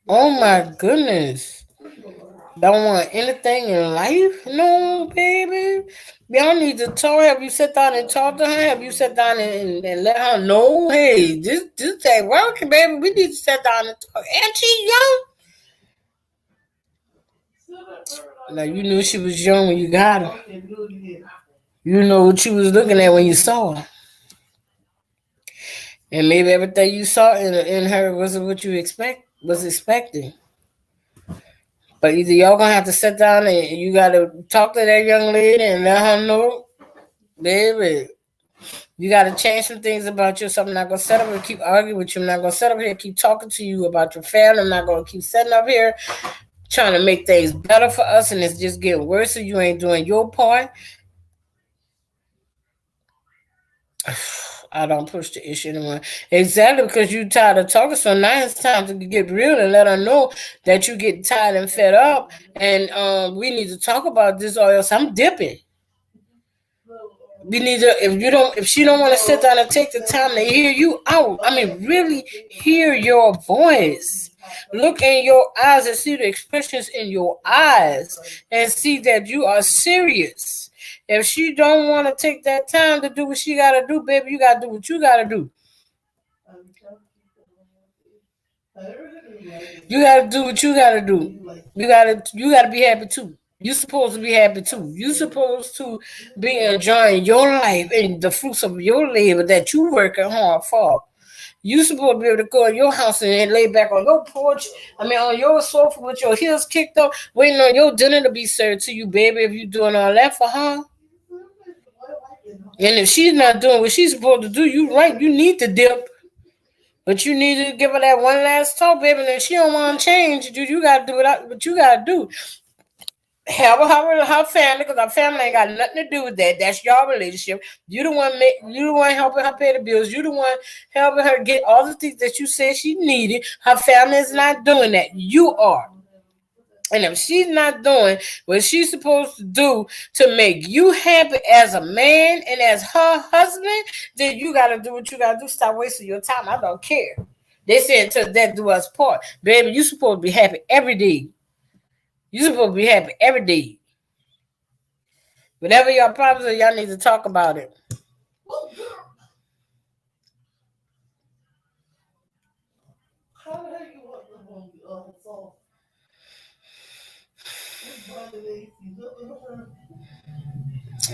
Oh my goodness. Don't want anything in life? No, baby. Y'all need to talk. Have you sat down and talked to her? Have you sat down and let her know? Hey, this ain't working, baby. We need to sit down and talk. And she young. Now you knew she was young when you got her. You know what you was looking at when you saw her. And maybe everything you saw in her wasn't what you was expecting. But either y'all gonna have to sit down and you gotta talk to that young lady and let her know, baby, you gotta change some things about yourself. I'm not gonna sit up here and keep arguing with you. I'm not gonna sit up here and keep talking to you about your family. I'm not gonna keep sitting up here trying to make things better for us and it's just getting worse so you ain't doing your part. I don't push the issue anymore. Exactly because you tired of talking. So now it's time to get real and let her know that you get tired and fed up. And we need to talk about this or else I'm dipping. We need to, if she don't want to sit down and take the time to hear you out, I mean, really hear your voice. Look in your eyes and see the expressions in your eyes and see that you are serious. If she don't want to take that time to do what she gotta do, baby, you gotta do what you gotta do. You gotta do what you gotta do. You gotta be happy too. You supposed to be happy too. You supposed to be enjoying your life and the fruits of your labor that you working hard for. You supposed to be able to go in your house and lay back on your porch. I mean, on your sofa with your heels kicked up, waiting on your dinner to be served to you, baby. If you doing all that for her, and if she's not doing what she's supposed to do, you right. You need to dip. But you need to give her that one last talk, baby. And if she don't want to change, you gotta do what you gotta do. Help her family, because her family ain't got nothing to do with that. That's your relationship. You the one helping her pay the bills. You the one helping her get all the things that you said she needed. Her family is not doing that. You are. And if she's not doing what she's supposed to do to make you happy as a man and as her husband, then you gotta do what you gotta do. Stop wasting your time. I don't care. They said until death do us part. Baby, you supposed to be happy every day. You supposed to be happy every day. Whatever your problems are, y'all need to talk about it.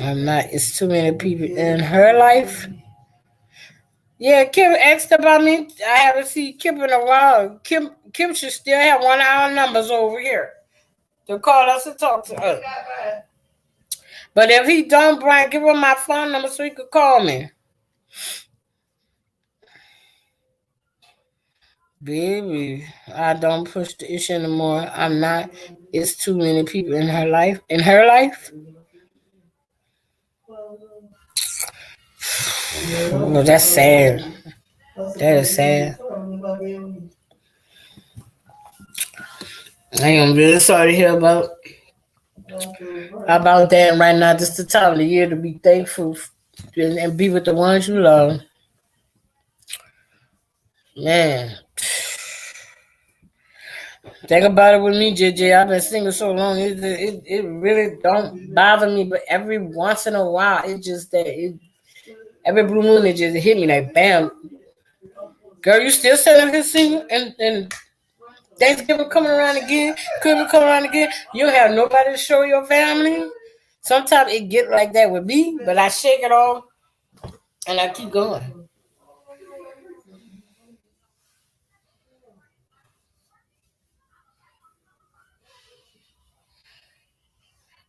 I'm not. It's too many people in her life. Yeah, Kim asked about me. I haven't seen Kim in a while. Kim should still have one of our numbers over here to call us and talk to us. But if he don't, Brian, give him my phone number so he could call me. Baby, I don't push the issue anymore. I'm not. It's too many people in her life. In her life? Well, that's sad. That is sad. I am really sorry to hear about that. And right now, this is the time of the year to be thankful and be with the ones you love. Man, think about it with me, JJ. I've been single so long. It really don't bother me, but every once in a while, it just that every blue moon it just hit me like bam. Girl, you still selling this single and Thanksgiving coming around again, Christmas coming around again. You don't have nobody to show your family. Sometimes it get like that with me, but I shake it off and I keep going.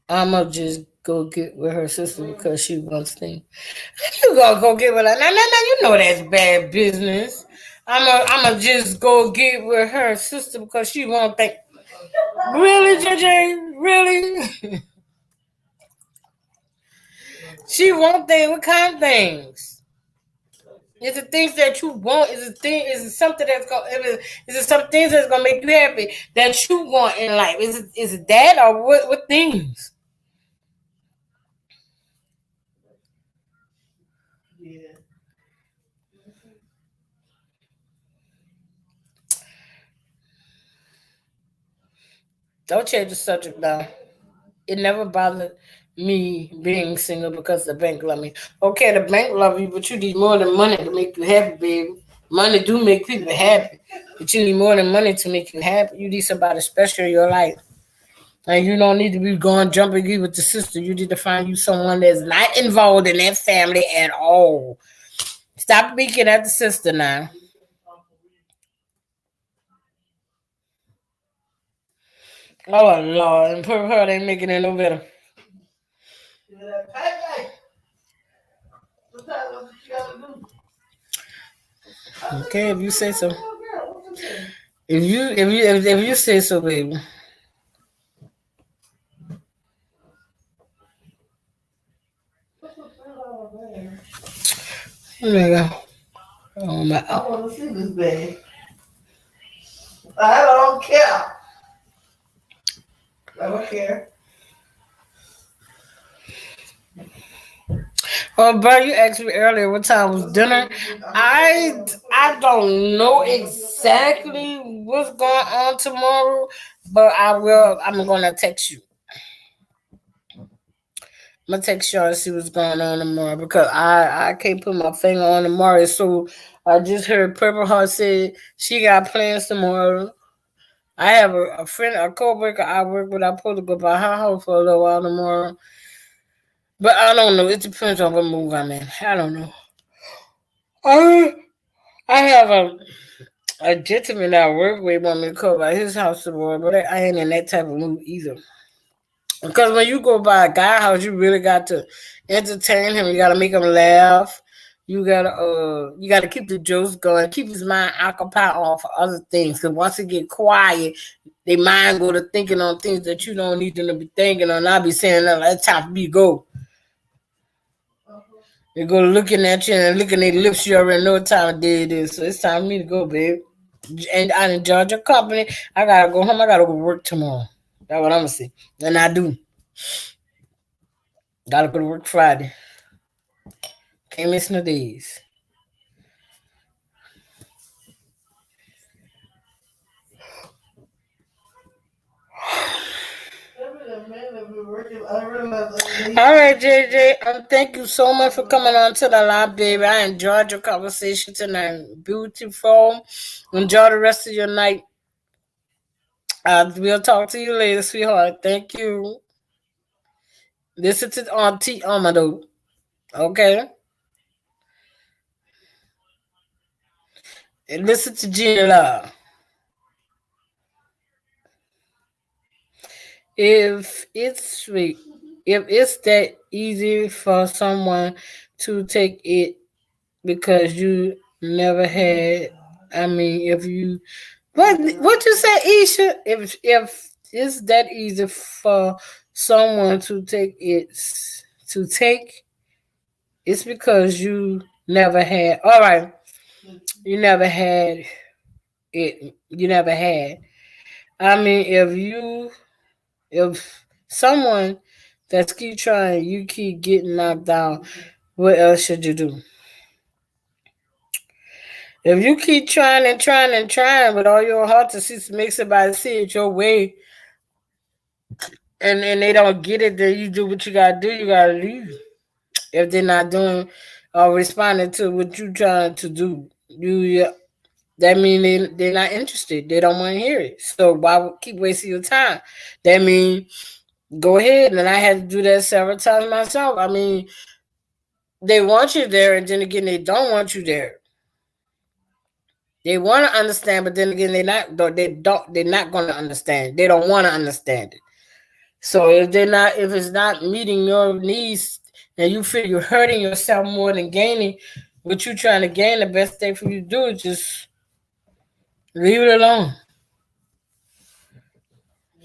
I'ma just go get with her sister because she wants things. You gonna go get with her? No, you know that's bad business. I'ma just go get with her sister because she won't think. Really, JJ? Really? She won't think. What kind of things? Is it things that you want? Is it something that's gonna? Is it some things that's gonna make you happy that you want in life? Is it that or what things? Don't change the subject now. It never bothered me being single because the bank love me. Okay, the bank love you, but you need more than money to make you happy, baby. Money do make people happy, but you need more than money to make you happy. You need somebody special in your life. And you don't need to be going jumping in with the sister. You need to find you someone that's not involved in that family at all. Stop speaking at the sister now. Oh Lord, and poor her ain't making it no better. Okay, if you say so. If you say so, baby. There you go. Oh my. I want to see this bag. I don't care. I don't care. Oh, bro, you asked me earlier what time was dinner. I don't know exactly what's going on tomorrow, but I will. I'm gonna text you. I'm gonna text y'all and see what's going on tomorrow because I can't put my finger on tomorrow. So I just heard Purple Heart said she got plans tomorrow. I have a friend, a coworker I work with. I'm supposed to go by her house for a little while tomorrow, but I don't know. It depends on what move I'm in. I don't know. I I have a gentleman that I work with want me to come by his house tomorrow, but I ain't in that type of mood either. Because when you go by a guy house, you really got to entertain him. You got to make him laugh. You gotta keep the jokes going, keep his mind occupied on for other things. Cause once it get quiet, they mind go to thinking on things that you don't need them to be thinking on. I'll be saying that it's time for me to go. They go looking at you and looking at their lips. You already know what time of day it is. So it's time for me to go, babe. And I enjoyed your company. I gotta go home. I gotta go work tomorrow. That's what I'm gonna say. And I do. Gotta go to work Friday. Can't miss no days. All right, JJ. Thank you so much for coming on to the live, baby. I enjoyed your conversation tonight. Beautiful. Enjoy the rest of your night. We'll talk to you later, sweetheart. Thank you. Listen to Auntie Amado. Okay. And listen to Gina. If it's if it's that easy for someone to take it because you never had, I mean, if you what you say, Isha? If it's that easy for someone to take it to take, it's because you never had. All right, you never had it. You never had. I mean, if someone that's keep trying, you keep getting knocked down, what else should you do? If you keep trying and trying and trying with all your heart to see make somebody see it your way, and they don't get it, then you do what you gotta do. You gotta leave. If they're not doing or responding to what you trying to do, that mean they're not interested. They don't want to hear it. So why keep wasting your time? That mean go ahead. And I had to do that several times myself. I mean, they want you there, and then again, they don't want you there. They want to understand, but then again, they're not going to understand. They don't want to understand it. So if it's not meeting your needs, and you feel you're hurting yourself more than gaining, what you're trying to gain, the best thing for you to do is just leave it alone.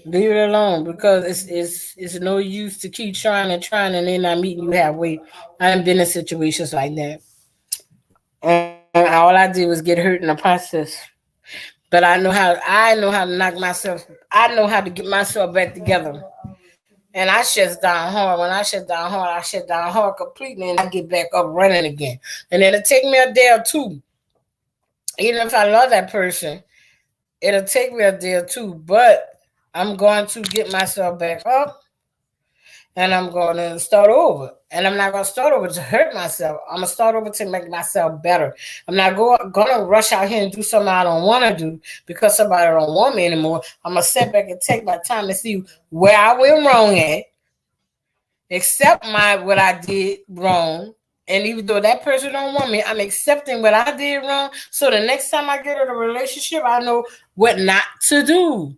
Leave it alone because it's no use to keep trying and trying and they're not meeting you halfway. I've been in situations like that. And all I did was get hurt in the process. But I know how to knock myself. I know how to get myself back together. And I shut down hard. When I shut down hard, I shut down hard completely, and I get back up running again. And it'll take me a day or two. Even if I love that person, it'll take me a day or two. But I'm going to get myself back up, and I'm going to start over. And I'm not going to start over to hurt myself. I'm going to start over to make myself better. I'm not going to rush out here and do something I don't want to do because somebody don't want me anymore. I'm going to sit back and take my time and see where I went wrong at, accept what I did wrong. And even though that person don't want me, I'm accepting what I did wrong. So the next time I get in a relationship, I know what not to do.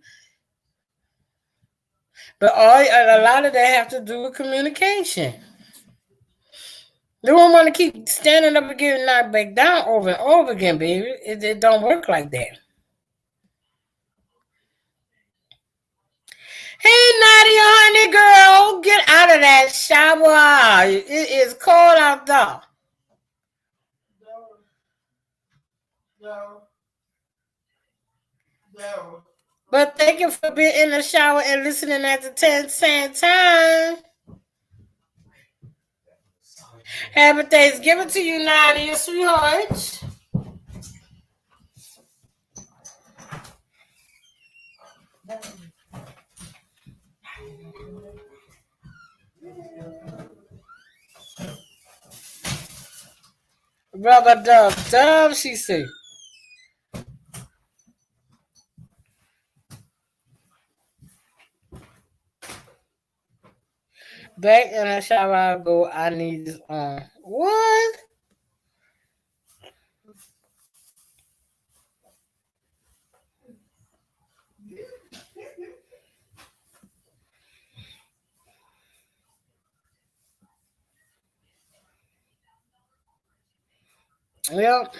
But a lot of that have to do with communication. They don't want to keep standing up and getting knocked back down over and over again, baby. It don't work like that. Hey, Nadia, honey girl, get out of that shower. It is cold out there. No, no. But thank you for being in the shower and listening at the same time. Happy Thanksgiving to you, Nadia, sweetheart. Rubber dub dub, she said. Back in the shower I go, I need this on. What? Yep.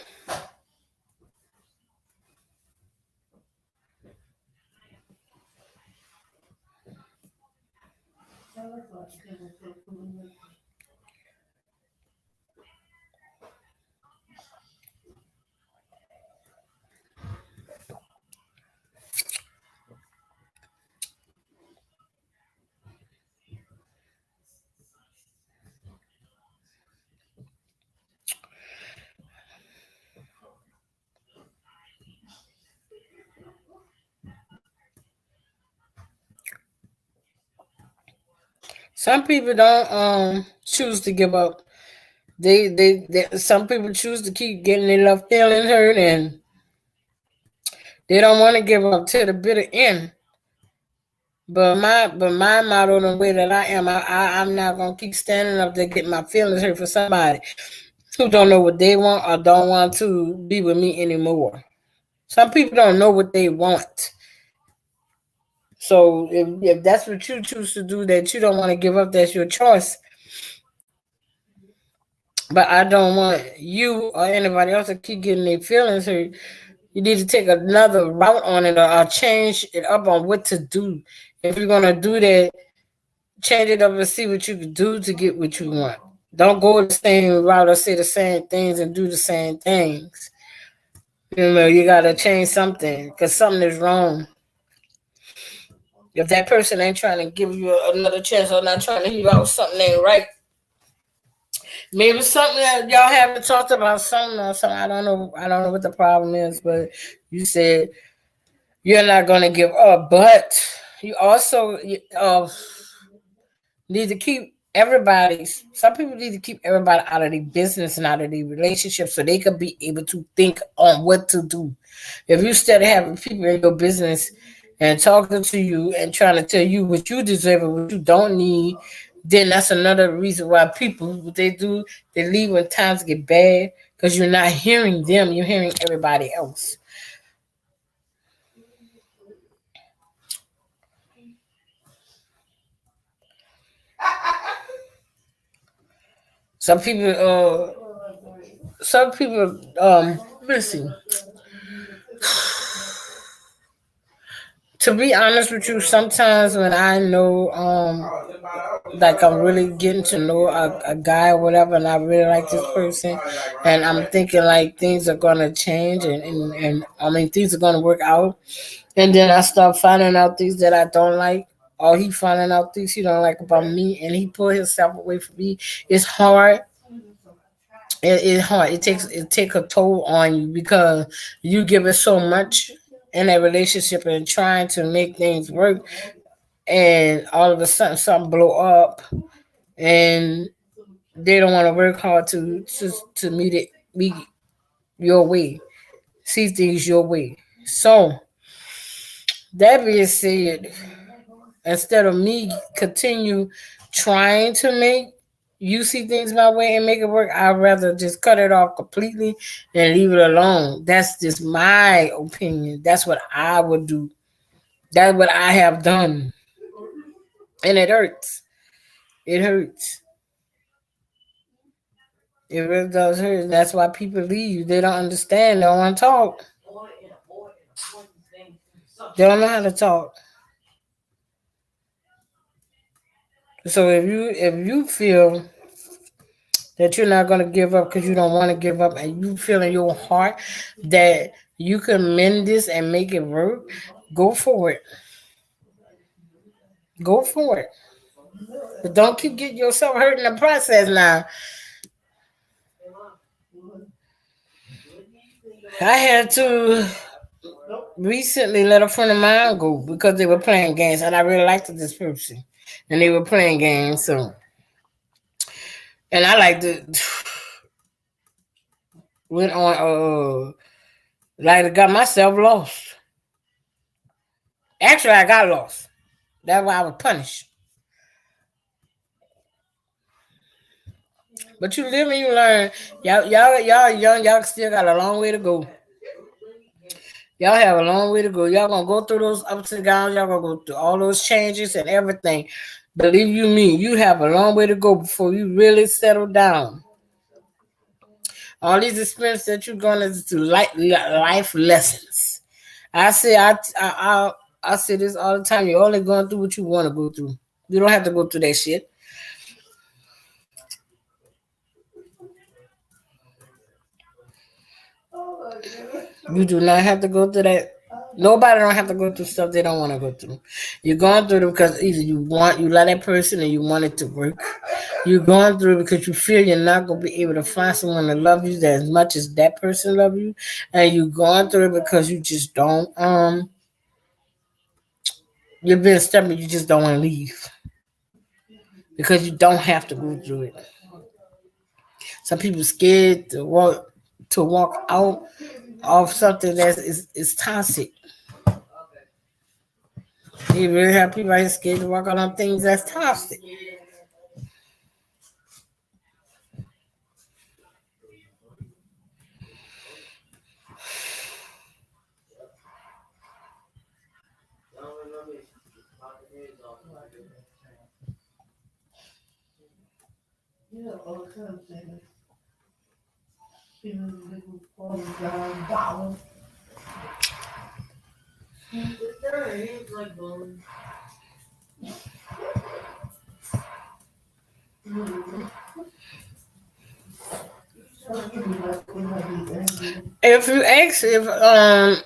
Some people don't choose to give up. They some people choose to keep getting their love feeling hurt, and they don't want to give up to the bitter end. But my motto, the way that I am, I'm not gonna keep standing up to get my feelings hurt for somebody who don't know what they want or don't want to be with me anymore. Some people don't know what they want. So if that's what you choose to do, that you don't want to give up, that's your choice. But I don't want you or anybody else to keep getting their feelings hurt. You need to take another route on it, or change it up on what to do. If you're gonna do that, change it up and see what you can do to get what you want. Don't go the same route or say the same things and do the same things. You gotta change something because something is wrong. If that person ain't trying to give you another chance or not trying to hear you out, something ain't right. Maybe something that y'all haven't talked about, something or something. I don't know. I don't know what the problem is, but you said you're not gonna give up, but you also need to keep everybody's. Some people need to keep everybody out of their business and out of their relationship so they can be able to think on what to do. If you instead of having people in your business and talking to you and trying to tell you what you deserve and what you don't need, then that's another reason why people what they do, they leave when times get bad because you're not hearing them, you're hearing everybody else. Some people some people listen. To be honest with you, sometimes when I know like I'm really getting to know a guy or whatever, and I really like this person, and I'm thinking like things are gonna change, and I mean things are gonna work out, and then I start finding out things that I don't like, or he finding out things he don't like about me, and he pull himself away from me. It's hard. It's hard. It take a toll on you because you give it so much in that relationship and trying to make things work, and all of a sudden something blow up, and they don't want to work hard to meet your way, see things your way. So that being said, instead of me continue trying to make you see things my way and make it work, I'd rather just cut it off completely and leave it alone. That's just my opinion. That's what I would do. That's what I have done. And it hurts. It hurts. It really does hurt. That's why people leave. They don't understand. They don't want to talk. They don't know how to talk. So if you feel that you're not gonna give up because you don't want to give up, and you feel in your heart that you can mend this and make it work, go for it. Go for it. But don't keep getting yourself hurt in the process now. I had to recently let a friend of mine go because they were playing games, and I really liked this person, and they were playing games. So, and I liked it. Went on, like got myself lost. Actually, I got lost. That's why I was punished. But you live and you learn. Y'all young. Y'all still got a long way to go. Y'all have a long way to go. Y'all gonna go through those ups and downs. Y'all gonna go through all those changes and everything. Believe you me, you have a long way to go before you really settle down. All these experiences that you're going to life lessons. I say I say this all the time. You're only going through what you want to go through. You don't have to go through that shit. You do not have to go through that. Nobody don't have to go through stuff they don't want to go through. You're going through it because either you love that person and you want it to work. You're going through it because you feel you're not gonna be able to find someone to love you as much as that person love you, and you're going through it because you just don't you've been stubborn. You just don't want to leave because you don't have to go through it. Some people scared to walk out of something that is toxic. You really have people out here scared to walk out on things that's toxic. You know, all the time saying, people falling down, down. If you ask if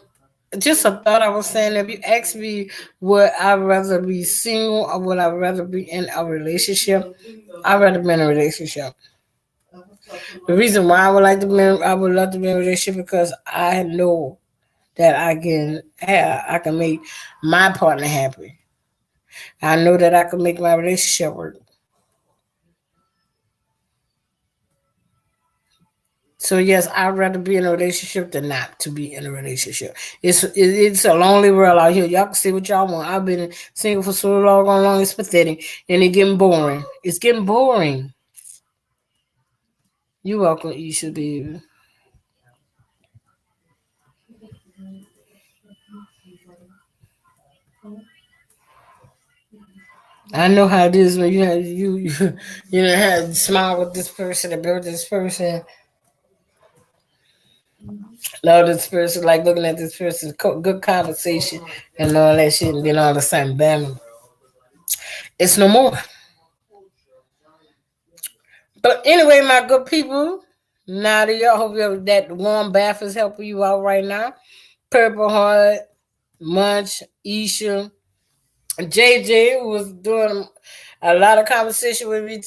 just a thought I was saying, if you ask me would I rather be single or would I rather be in a relationship, I'd rather be in a relationship. The reason why I would love to be in a relationship because I know that I can make my partner happy. I know that I can make my relationship work. So yes, I'd rather be in a relationship than not to be in a relationship. It's a lonely world out here. Y'all can say what y'all want. I've been single for so long, it's pathetic, and it's getting boring. It's getting boring. You welcome, you should be. I know how it is when you have smile with this person and build this person, love this person, like looking at this person, good conversation and all that shit, and then all of a sudden, bam, it's no more. But anyway, my good people, Nadia, I hope that warm bath is helping you out right now. Purple Heart, Munch, Isha, JJ, who was doing a lot of conversation with me,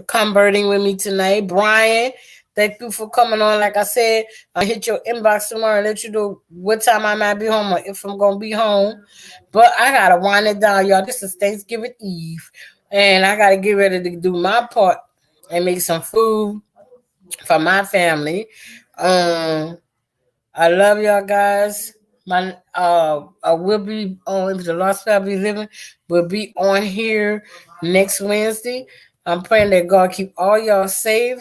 converting with me tonight. Brian, thank you for coming on. Like I said, I'll hit your inbox tomorrow and let you know what time I might be home or if I'm going to be home. But I got to wind it down, y'all. This is Thanksgiving Eve. And I got to get ready to do my part and make some food for my family. Um, I love y'all guys. My I will be on if the Lost Family Living will be on here next Wednesday. I'm praying that God keep all y'all safe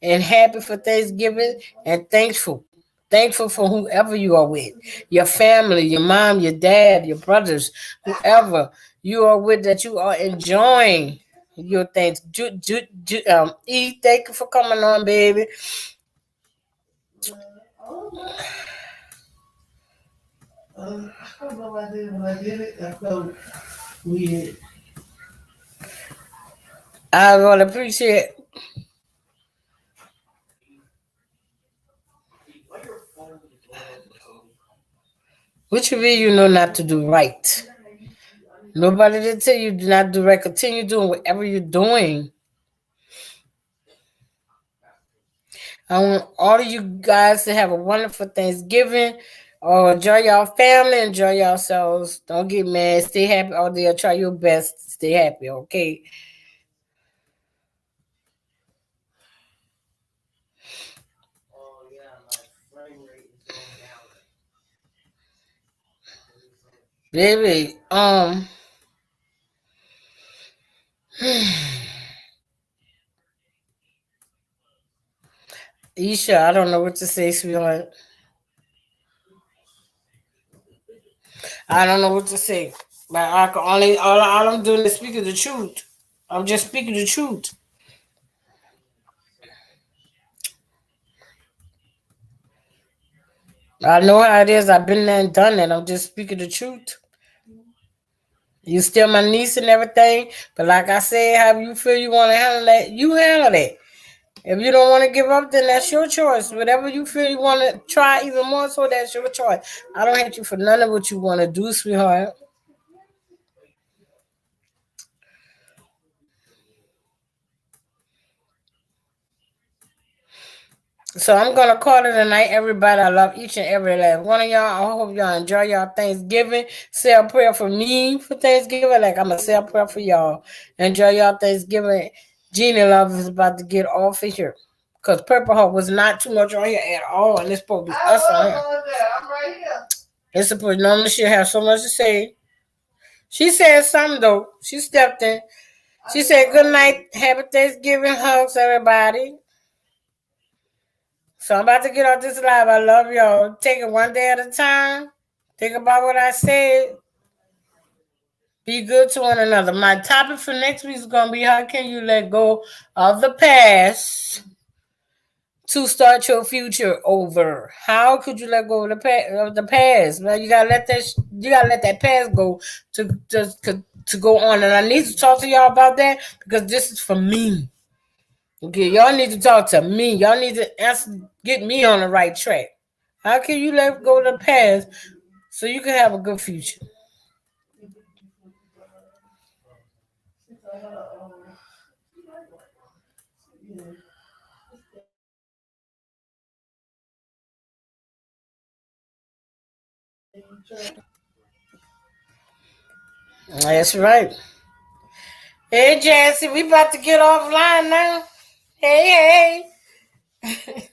and happy for Thanksgiving and thankful. Thankful for whoever you are with. Your family, your mom, your dad, your brothers, whoever you are with that you are enjoying your things. E, thank you for coming on, baby. I don't know why I did when I did it. I felt weird. I really appreciate which of you know not to do right. Nobody did tell you do not do right. Continue doing whatever you're doing. I want all of you guys to have a wonderful Thanksgiving. Enjoy y'all family, enjoy yourselves. Don't get mad, stay happy, or they'll try your best to stay happy, okay? Oh yeah, my frame rate is going down. Baby, Isha, I don't know what to say, sweetheart. I don't know what to say. But I can only all I'm doing is speaking the truth. I'm just speaking the truth. I know how it is. I've been there and done that. I'm just speaking the truth. You still my niece and everything, but like I said, how you feel you want to handle that, you handle that. If you don't want to give up, then that's your choice. Whatever you feel you want to try even more, so that's your choice. I don't hate you for none of what you want to do, sweetheart. So I'm gonna call it a night, everybody. I love each and every last one of y'all. I hope y'all enjoy y'all Thanksgiving. Say a prayer for me for Thanksgiving, like I'm gonna say a prayer for y'all. Enjoy y'all Thanksgiving. Jeannie Love is about to get off of here. Cause Purple Heart was not too much on here at all, and it's supposed to be us on here. I'm right here. It's supposed normally she'll have so much to say. She said something though. She stepped in. She said, "Good night, happy Thanksgiving, hugs, everybody." So I'm about to get off this live. I love y'all. Take it one day at a time. Think about what I said. Be good to one another. My topic for next week is gonna be how can you let go of the past to start your future over? How could you let go of the past? Well, you gotta let that past go to go on. And I need to talk to y'all about that because this is for me. Okay, y'all need to talk to me. Y'all need to get me on the right track. How can you let go of the past so you can have a good future? That's right. Hey, Jassy, we about to get offline now. Hey, hey.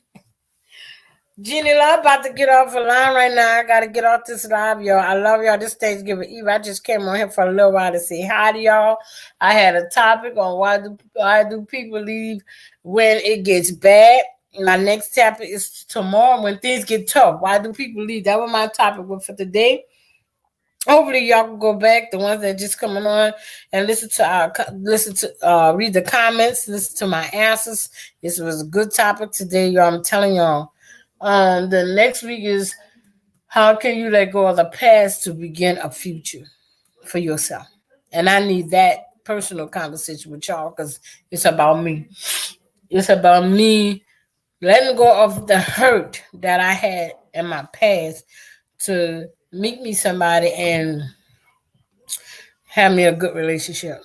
Jeannie Love about to get off the line right now. I gotta get off this live, y'all. I love y'all. This Thanksgiving Eve. I just came on here for a little while to say hi to y'all. I had a topic on why do people leave when it gets bad. My next topic is tomorrow when things get tough. Why do people leave? That was my topic for today. Hopefully y'all can go back, the ones that just coming on, and read the comments, listen to my answers. This was a good topic today, y'all. I'm telling y'all. The next week is how can you let go of the past to begin a future for yourself? And I need that personal conversation with y'all because it's about me. It's about me letting go of the hurt that I had in my past to meet me somebody and have me a good relationship.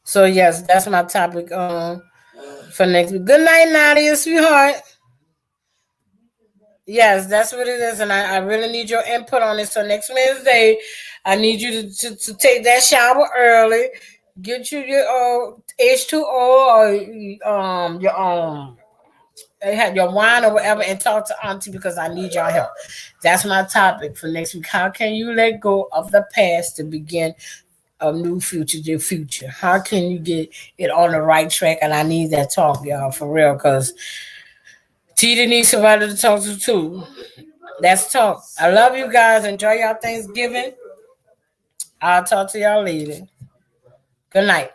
So yes, that's my topic for next week. Good night, Nadia, sweetheart. Yes, that's what it is, and I really need your input on it. So next Wednesday, I need you to take that shower early, get you your H2O or your had your wine or whatever, and talk to Auntie because I need y'all help. That's my topic for next week. How can you let go of the past to begin a new future, your future? How can you get it on the right track? And I need that talk, y'all, for real, because Tita needs somebody to talk to too. That's talk. I love you guys. Enjoy y'all Thanksgiving. I'll talk to y'all later. Good night.